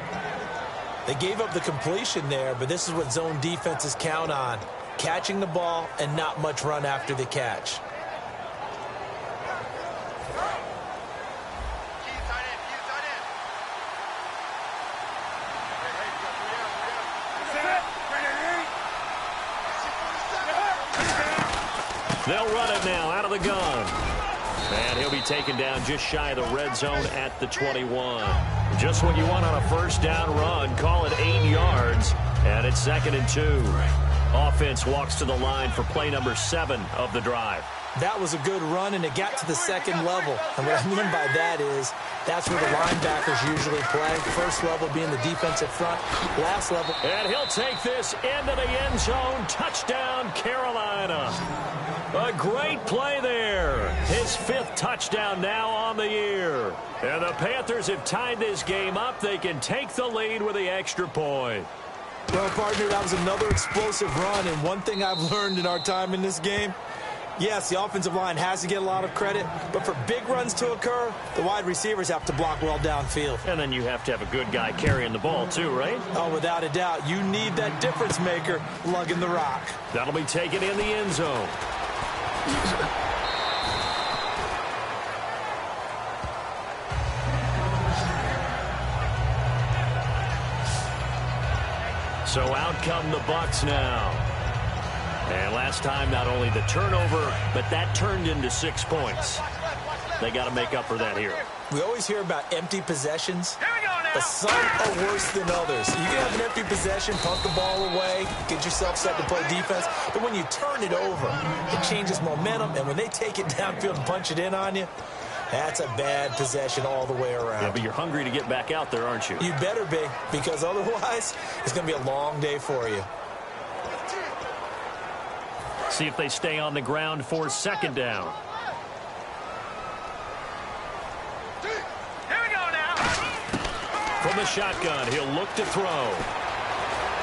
They gave up the completion there, but this is what zone defenses count on. Catching the ball and not much run after the catch. They'll run it now out of the gun. And he'll be taken down just shy of the red zone at the 21. Just what you want on a first down run. Call it 8 yards. And it's 2nd and 2. Offense walks to the line for play number 7 of the drive. That was a good run, and it got to the second level. And what I mean by that is that's where the linebackers usually play. First level being the defensive front. Last level. And he'll take this into the end zone. Touchdown, Carolina. A great play there. His 5th touchdown now on the year. And the Panthers have tied this game up. They can take the lead with the extra point. Well, partner, that was another explosive run. And one thing I've learned in our time in this game, yes, the offensive line has to get a lot of credit, but for big runs to occur, the wide receivers have to block well downfield. And then you have to have a good guy carrying the ball too, right? Oh, without a doubt. You need that difference maker lugging the rock. That'll be taken in the end zone. So out come the Bucs now. And last time, not only the turnover, but that turned into 6 points. They got to make up for that here. We always hear about empty possessions, Here we go now. but some are worse than others. You can have an empty possession, punt the ball away, get yourself set to play defense, but when you turn it over, it changes momentum, and when they take it downfield and punch it in on you, that's a bad possession all the way around. Yeah, but you're hungry to get back out there, aren't you? You better be, because otherwise, it's going to be a long day for you. See if they stay on the ground for 2nd down. Here we go now. From the shotgun, he'll look to throw.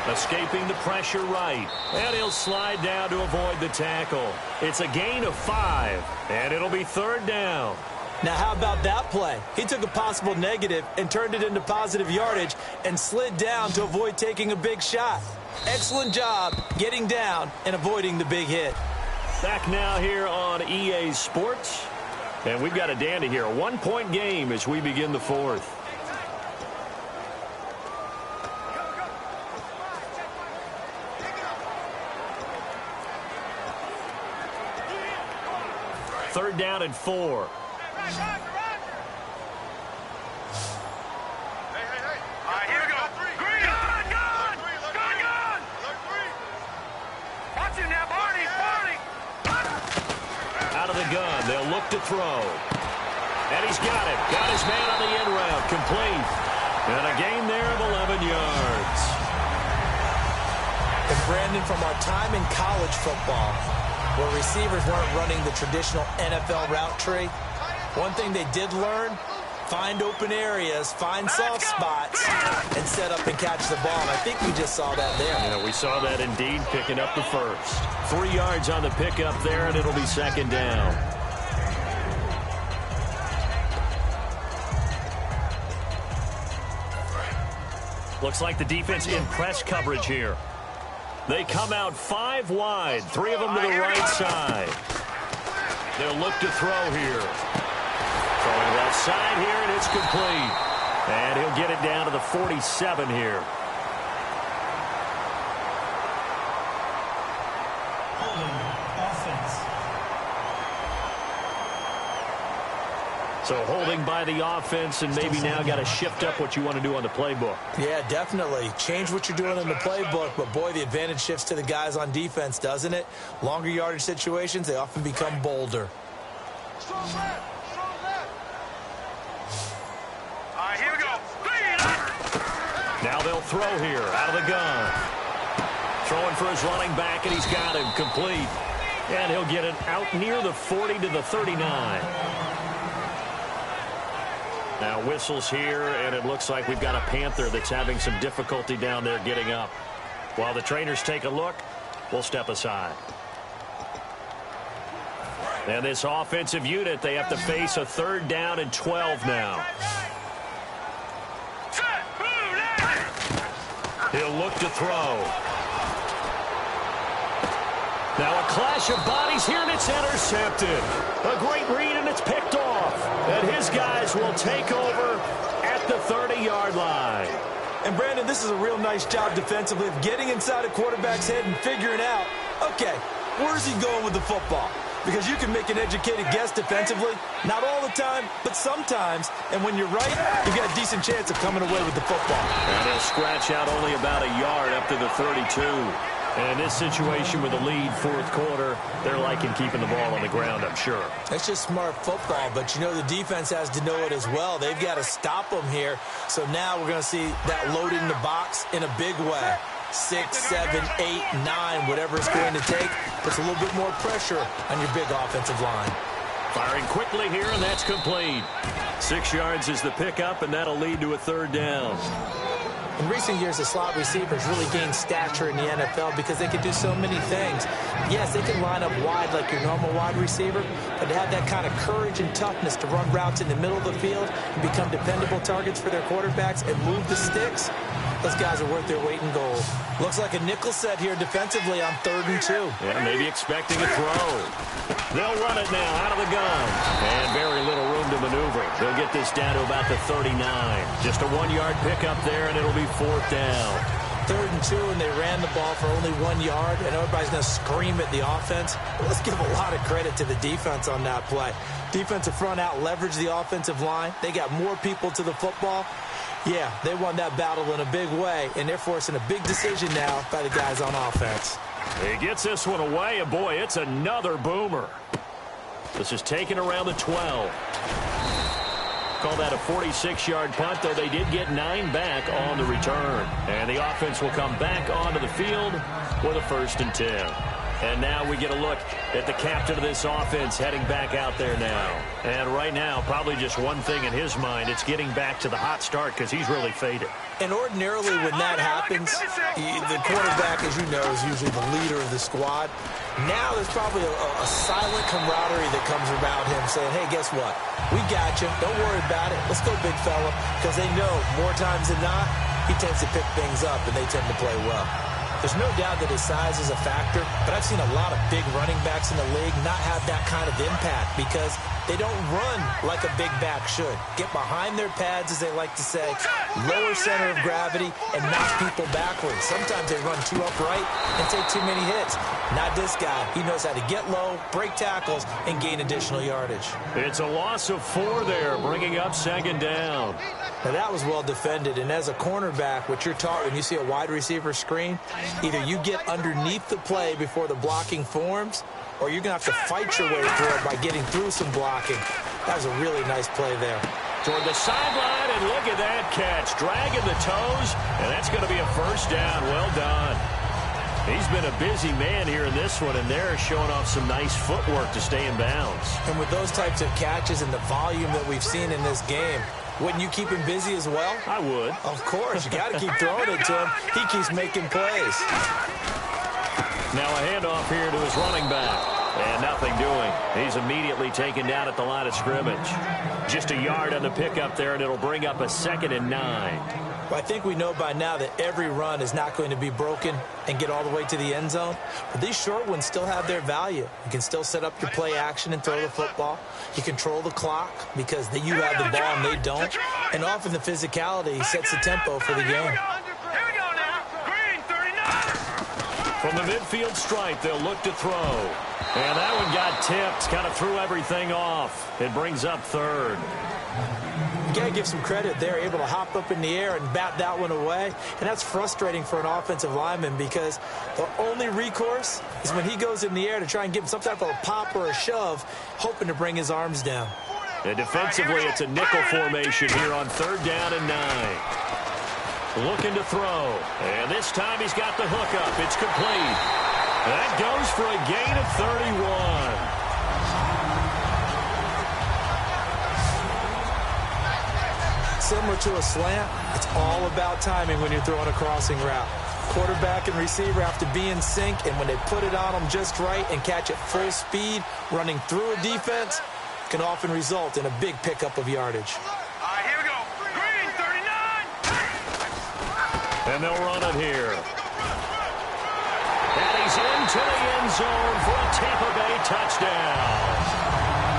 Escaping the pressure right. And he'll slide down to avoid the tackle. It's a gain of 5, and it'll be 3rd down. Now, how about that play? He took a possible negative and turned it into positive yardage and slid down to avoid taking a big shot. Excellent job getting down and avoiding the big hit. Back now here on EA Sports. And we've got a dandy here. A 1-point game as we begin the 4th. Third down and 4. Out of the gun, they'll look to throw. And he's got it. Got his man on the end route. Complete. And a gain there of 11 yards. And Brandon, from our time in college football, where receivers weren't running the traditional NFL route tree, one thing they did learn, find open areas, find soft spots, and set up and catch the ball. And I think we just saw that there. You know, we saw that indeed, picking up the first. 3 yards on the pickup there, and it'll be 2nd down. Looks like the defense in press coverage here. They come out 5 wide, 3 of them to the right side. They'll look to throw here. Throwing left side here, and it's complete. And he'll get it down to the 47 here. So holding by the offense, and maybe now got to shift up what you want to do on the playbook. Yeah, definitely. Change what you're doing in the playbook, but boy, the advantage shifts to the guys on defense, doesn't it? Longer yardage situations, they often become bolder. Strong left. Strong left. All right, here we go. Now they'll throw here out of the gun. Throwing for his running back, and he's got him complete. And he'll get it out near the 40 to the 39. Now whistles here, and it looks like we've got a Panther that's having some difficulty down there getting up. While the trainers take a look, we'll step aside. And this offensive unit, they have to face a 3rd down and 12 now. He'll look to throw. Now a clash of bodies here, and it's intercepted. A great read, and it's picked off. And his guys will take over at the 30-yard line. And, Brandon, this is a real nice job defensively of getting inside a quarterback's head and figuring out, okay, where's he going with the football? Because you can make an educated guess defensively, not all the time, but sometimes. And when you're right, you've got a decent chance of coming away with the football. And he'll scratch out only about a yard up to the 32. And in this situation with the lead, 4th quarter, they're liking keeping the ball on the ground, I'm sure. That's just smart football, but you know the defense has to know it as well. They've got to stop them here. So now we're going to see that loading the box in a big way. 6, 7, 8, 9, whatever it's going to take. Puts a little bit more pressure on your big offensive line. Firing quickly here, and that's complete. 6 yards is the pickup, and that'll lead to a 3rd down. In recent years, the slot receivers really gained stature in the NFL because they can do so many things. Yes, they can line up wide like your normal wide receiver, but to have that kind of courage and toughness to run routes in the middle of the field and become dependable targets for their quarterbacks and move the sticks, those guys are worth their weight in gold. Looks like a nickel set here defensively on 3rd and 2. Yeah, maybe expecting a throw. They'll run it now out of the gun. And very little room to maneuver. They'll get this down to about the 39. Just a 1-yard pickup there, and it'll be 4th down. 3rd and 2, and they ran the ball for only 1 yard, and everybody's going to scream at the offense. Let's give a lot of credit to the defense on that play. Defensive front out leveraged the offensive line. They got more people to the football. Yeah, they won that battle in a big way, and they're forcing a big decision now by the guys on offense. He gets this one away, and boy, it's another boomer. This is taken around the 12. Call that a 46-yard punt, though they did get 9 back on the return. And the offense will come back onto the field with a 1st and 10. And now we get a look at the captain of this offense heading back out there now. And right now, probably just one thing in his mind. It's getting back to the hot start because he's really faded. And ordinarily when that happens, the quarterback, as you know, is usually the leader of the squad. Now there's probably a silent camaraderie that comes around him saying, hey, guess what? We got you. Don't worry about it. Let's go, big fella. Because they know more times than not, he tends to pick things up, and they tend to play well. There's no doubt that his size is a factor, but I've seen a lot of big running backs in the league not have that kind of impact because they don't run like a big back should. Get behind their pads, as they like to say, lower center of gravity, and knock people backwards. Sometimes they run too upright and take too many hits. Not this guy. He knows how to get low, break tackles, and gain additional yardage. It's a loss of 4 there, bringing up second down. Now, that was well defended, and as a cornerback, what you're taught when you see a wide receiver screen, either you get underneath the play before the blocking forms, or you're going to have to fight your way through it by getting through some blocking. That was a really nice play there. Toward the sideline, and look at that catch. Dragging the toes, and that's going to be a first down. Well done. He's been a busy man here in this one, and they're showing off some nice footwork to stay in bounds. And with those types of catches and the volume that we've seen in this game, wouldn't you keep him busy as well? I would. Of course. You got to keep throwing it to him. He keeps making plays. Now a handoff here to his running back. And nothing doing. He's immediately taken down at the line of scrimmage. Just a yard on the pickup there, and it'll bring up a 2nd and 9. Well, I think we know by now that every run is not going to be broken and get all the way to the end zone. But these short ones still have their value. You can still set up your play action and throw the football. You control the clock because you have the ball and they don't. And often the physicality sets the tempo for the game. Here we go now. Green, 39. From the midfield stripe, they'll look to throw. And that one got tipped, kind of threw everything off. It brings up 3rd. You got to give some credit. They're able to hop up in the air and bat that one away. And that's frustrating for an offensive lineman because the only recourse is when he goes in the air to try and give him some type of a pop or a shove, hoping to bring his arms down. And defensively, it's a nickel formation here on 3rd down and 9. Looking to throw. And this time he's got the hook up. It's complete. That goes for a gain of 31. Similar to a slant, it's all about timing when you're throwing a crossing route. Quarterback and receiver have to be in sync, and when they put it on them just right and catch it full speed, running through a defense can often result in a big pickup of yardage. All right, here we go. Green, 39. And they'll run it here. And he's into the end zone for a Tampa Bay touchdown.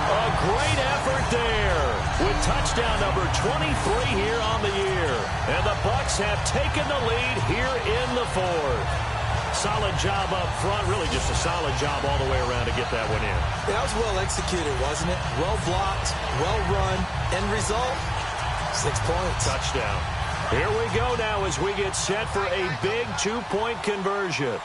A great effort there with touchdown number 23 here on the year. And the Bucs have taken the lead here in the 4th. Solid job up front, really just a solid job all the way around to get that one in. Yeah, that was well executed, wasn't it? Well blocked, well run. End result, 6 points. Touchdown. Here we go now as we get set for a big 2-point conversion.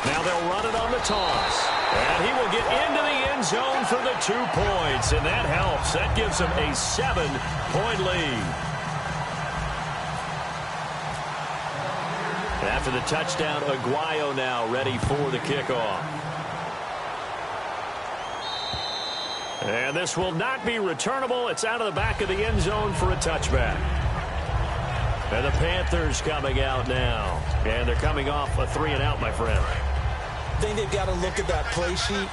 Now they'll run it on the toss. And he will get into the end zone for the 2 points. And that helps. That gives them a 7-point lead. After the touchdown, Aguayo now ready for the kickoff. And this will not be returnable. It's out of the back of the end zone for a touchback. And the Panthers coming out now. And they're coming off a 3-and-out, my friend. I think they've got to look at that play sheet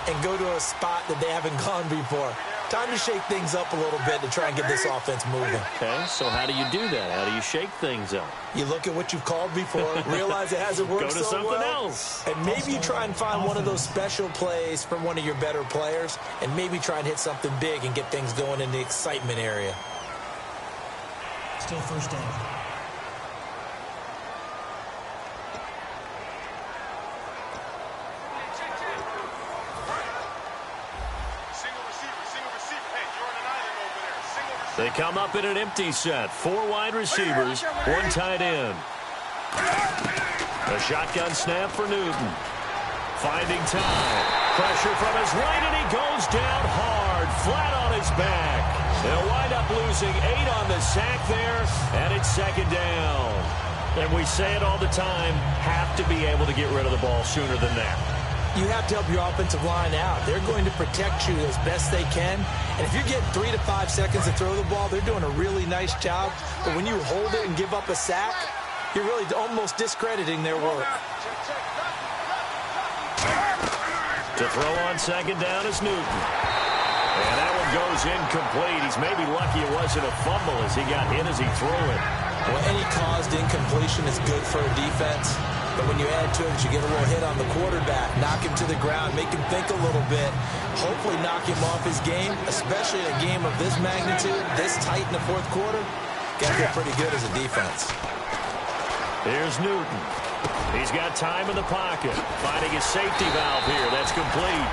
and go to a spot that they haven't gone before. Time to shake things up a little bit to try and get this offense moving. Okay, so how do you do that? How do you shake things up? You look at what you've called before, realize it hasn't worked Go to so something well, else. and maybe you try and find one of those special plays from one of your better players, and maybe try and hit something big and get things going in the excitement area. Still first down. They come up in an empty set. 4 wide receivers, 1 tight end. A shotgun snap for Newton. Finding time. Pressure from his right, and he goes down hard, flat on his back. They'll wind up losing 8 on the sack there, and it's 2nd down. And we say it all the time, have to be able to get rid of the ball sooner than that. You have to help your offensive line out. They're going to protect you as best they can. And if you're getting 3 to 5 seconds to throw the ball, they're doing a really nice job. But when you hold it and give up a sack, you're really almost discrediting their work. To throw on second down is Newton. And that one goes incomplete. He's maybe lucky it wasn't a fumble as he got hit as he threw it. Well, any caused incompletion is good for a defense. But when you add to it, you get a little hit on the quarterback, knock him to the ground, make him think a little bit, hopefully knock him off his game, especially in a game of this magnitude, this tight in the fourth quarter. Got to feel pretty good as a defense. Here's Newton. He's got time in the pocket, finding his safety valve here. That's complete.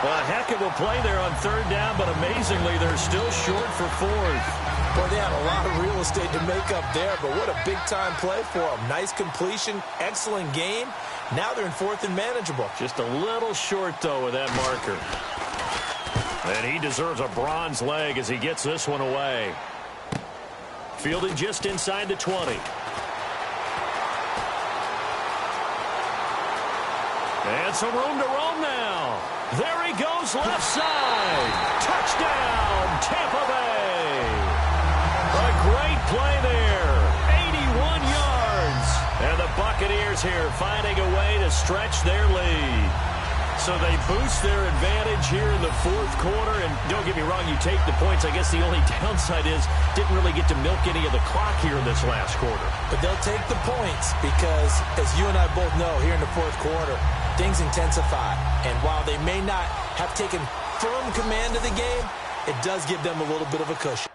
A heck of a play there on third down, but amazingly, they're still short for fourth. Boy, they had a lot of real estate to make up there, but what a big-time play for them. Nice completion, excellent game. Now they're in fourth and manageable. Just a little short, though, with that marker. And he deserves a bronze leg as he gets this one away. Fielding just inside the 20. And some room to roam now. There he goes, left side. Touchdown, Tampa Bay. A great play there. 81 yards. And the Buccaneers here finding a way to stretch their lead. So they boost their advantage here in the fourth quarter. And don't get me wrong, you take the points. I guess the only downside is didn't really get to milk any of the clock here in this last quarter. But they'll take the points because, as you and I both know, here in the fourth quarter, things intensify. And while they may not have taken firm command of the game, it does give them a little bit of a cushion.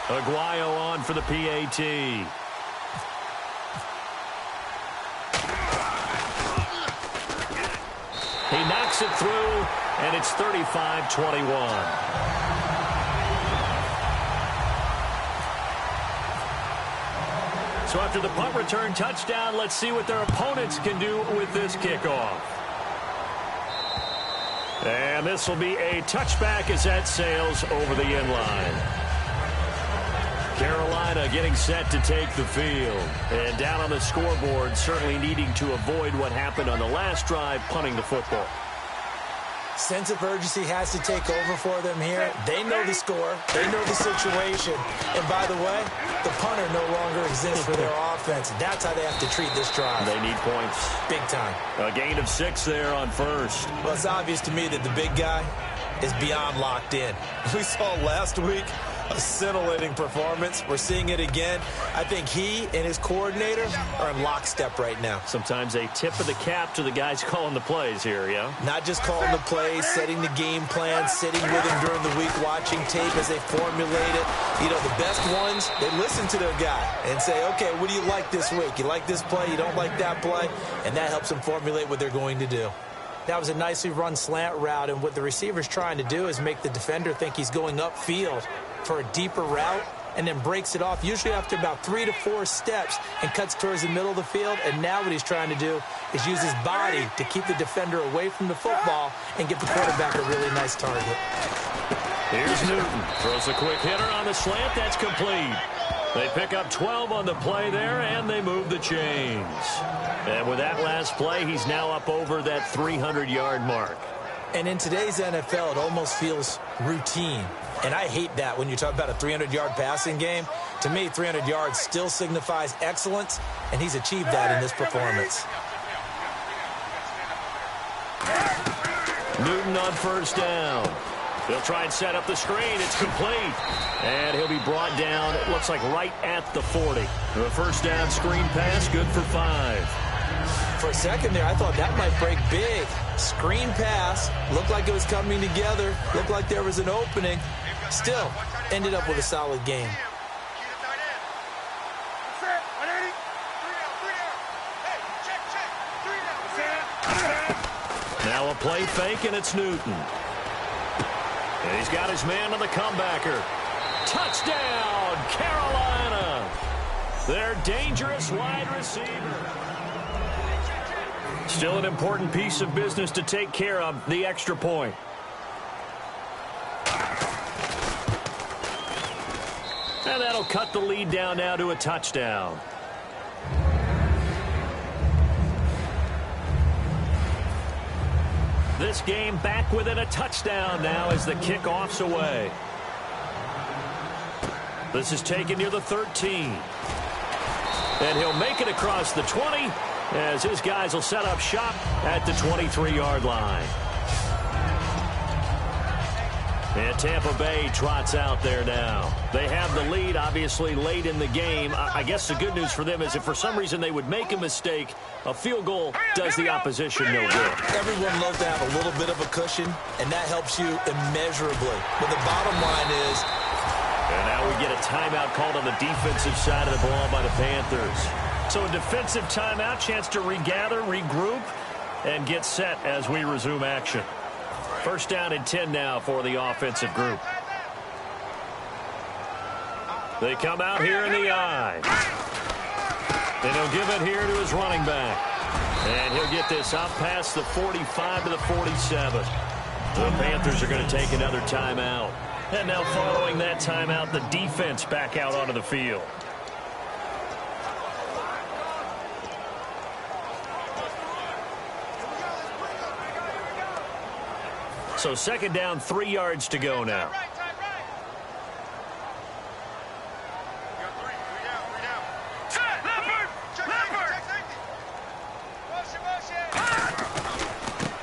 Aguayo on for the PAT. He knocks it through, and it's 35-21. So after the punt return touchdown, let's see what their opponents can do with this kickoff. And this will be a touchback as that sails over the end line. Carolina getting set to take the field. And down on the scoreboard, certainly needing to avoid what happened on the last drive, punting the football. Sense of urgency has to take over for them here. They know the score. They know the situation. And by the way, the punter no longer exists for their offense. That's how they have to treat this drive. They need points. Big time. A gain of 6 there on first. Well, it's obvious to me that the big guy is beyond locked in. We saw last week a scintillating performance. We're seeing it again. I think he and his coordinator are in lockstep right now. Sometimes a tip of the cap to the guys calling the plays here, yeah? Not just calling the plays, setting the game plan, sitting with him during the week, watching tape as they formulate it. You know, the best ones, they listen to their guy and say, okay, what do you like this week? You like this play? You don't like that play? And that helps them formulate what they're going to do. That was a nicely run slant route, and what the receiver's trying to do is make the defender think he's going upfield for a deeper route, and then breaks it off, usually after about 3 to 4 steps, and cuts towards the middle of the field. And now what he's trying to do is use his body to keep the defender away from the football and get the quarterback a really nice target. Here's Newton. Throws a quick hitter on the slant. That's complete. They pick up 12 on the play there, and they move the chains. And with that last play, he's now up over that 300-yard mark. And in today's NFL, it almost feels routine. And I hate that when you talk about a 300-yard passing game. To me, 300 yards still signifies excellence, and he's achieved that in this performance. Newton on first down. He'll try and set up the screen. It's complete. And he'll be brought down, it looks like right at the 40. The first down screen pass, good for 5. For a second there, I thought that might break big. Screen pass. Looked like it was coming together. Looked like there was an opening. Still, ended up with a solid game. Now a play fake, and it's Newton. And he's got his man on the comebacker. Touchdown, Carolina! Their dangerous wide receiver. Still an important piece of business to take care of, the extra point. And that'll cut the lead down now to a touchdown. This game back within a touchdown now as the kickoff's away. This is taken near the 13. And he'll make it across the 20 as his guys will set up shop at the 23-yard line. And Tampa Bay trots out there now. They have the lead, obviously, late in the game. I guess the good news for them is if for some reason they would make a mistake, a field goal does the opposition no good. Everyone loves to have a little bit of a cushion, and that helps you immeasurably. But the bottom line is... And now we get a timeout called on the defensive side of the ball by the Panthers. So a defensive timeout, chance to regather, regroup, and get set as we resume action. First down and 10 now for the offensive group. They come out here in the I. And he'll give it here to his running back. And he'll get this up past the 45 to the 47. The Panthers are going to take another timeout. And now following that timeout, the defense back out onto the field. So second down, 3 yards to go now.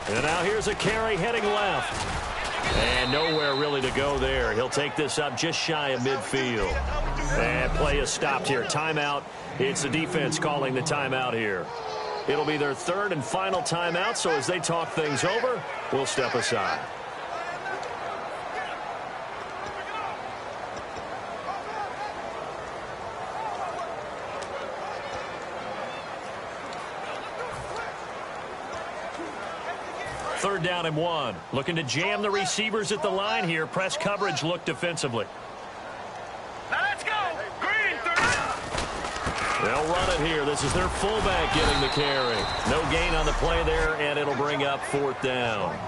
And now here's a carry heading left. And nowhere really to go there. He'll take this up just shy of midfield. And play is stopped here. Timeout. It's the defense calling the timeout here. It'll be their third and final timeout, so as they talk things over, we'll step aside. Third down and 1. Looking to jam the receivers at the line here. Press coverage look defensively. Now let's go. Green, They'll run it here. This is their fullback getting the carry. No gain on the play there, and it'll bring up fourth down.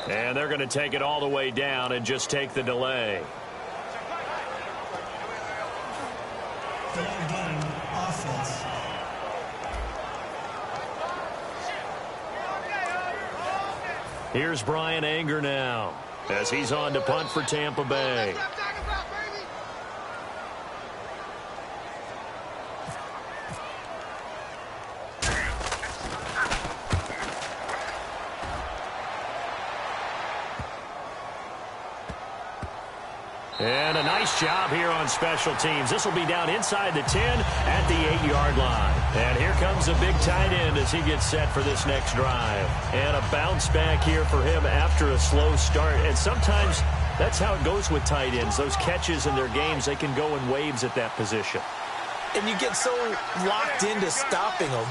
And they're going to take it all the way down and just take the delay. Fair game, offense. Here's Brian Anger now as he's on to punt for Tampa Bay. And a nice job here on special teams. This will be down inside the 10 at the 8-yard line. And here comes a big tight end as he gets set for this next drive. And a bounce back here for him after a slow start. And sometimes that's how it goes with tight ends. Those catches in their games, they can go in waves at that position. And you get so locked into stopping them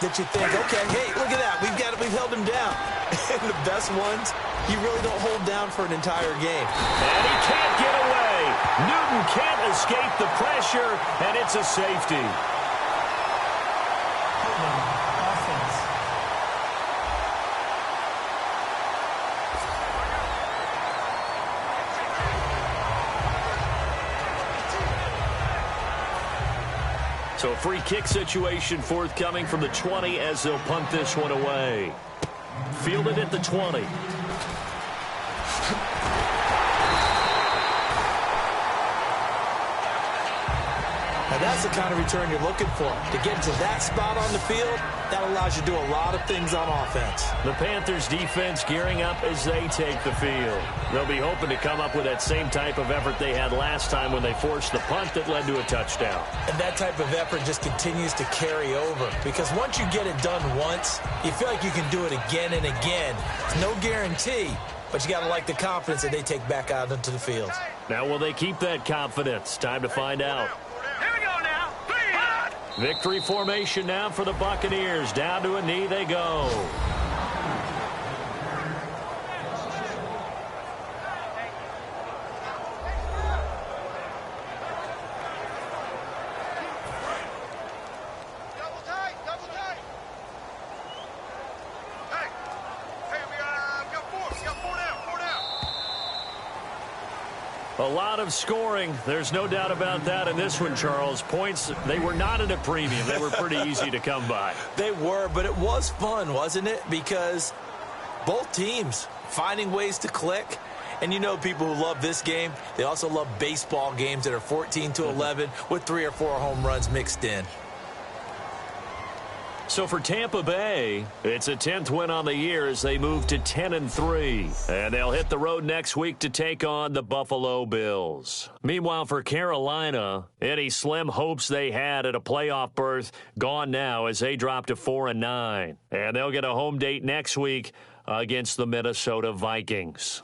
that you think, okay, hey, look at that. We've held him down. And the best ones, you really don't hold down for an entire game. And he can't get away. Newton can't escape the pressure, and it's a safety. Offense. So a free kick situation forthcoming from the 20 as they'll punt this one away. Fielded at the 20. Now that's the kind of return you're looking for. To get to that spot on the field, that allows you to do a lot of things on offense. The Panthers defense gearing up as they take the field. They'll be hoping to come up with that same type of effort they had last time when they forced the punt that led to a touchdown. And that type of effort just continues to carry over, because once you get it done once, you feel like you can do it again and again. It's no guarantee, but you got to like the confidence that they take back out into the field. Now, will they keep that confidence? Time to find out. Here we go now. Victory formation now for the Buccaneers. Down to a knee they go. Double tight, double tight. Hey, we got four down. A lot of scoring. There's no doubt about that in this one, Charles. Points, they were not at a premium. They were pretty easy to come by. They were, but it was fun, wasn't it? Because both teams finding ways to click. And you know, people who love this game, they also love baseball games that are 14-11 with 3 or 4 home runs mixed in. So for Tampa Bay, it's a 10th win on the year as they move to 10-3. And they'll hit the road next week to take on the Buffalo Bills. Meanwhile, for Carolina, any slim hopes they had at a playoff berth gone now as they drop to 4-9. And they'll get a home date next week against the Minnesota Vikings.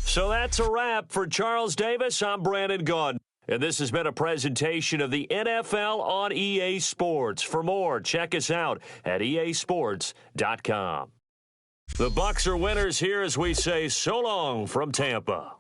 So that's a wrap. For Charles Davis, I'm Brandon Gaudin. And this has been a presentation of the NFL on EA Sports. For more, check us out at easports.com. The Bucs are winners here as we say so long from Tampa.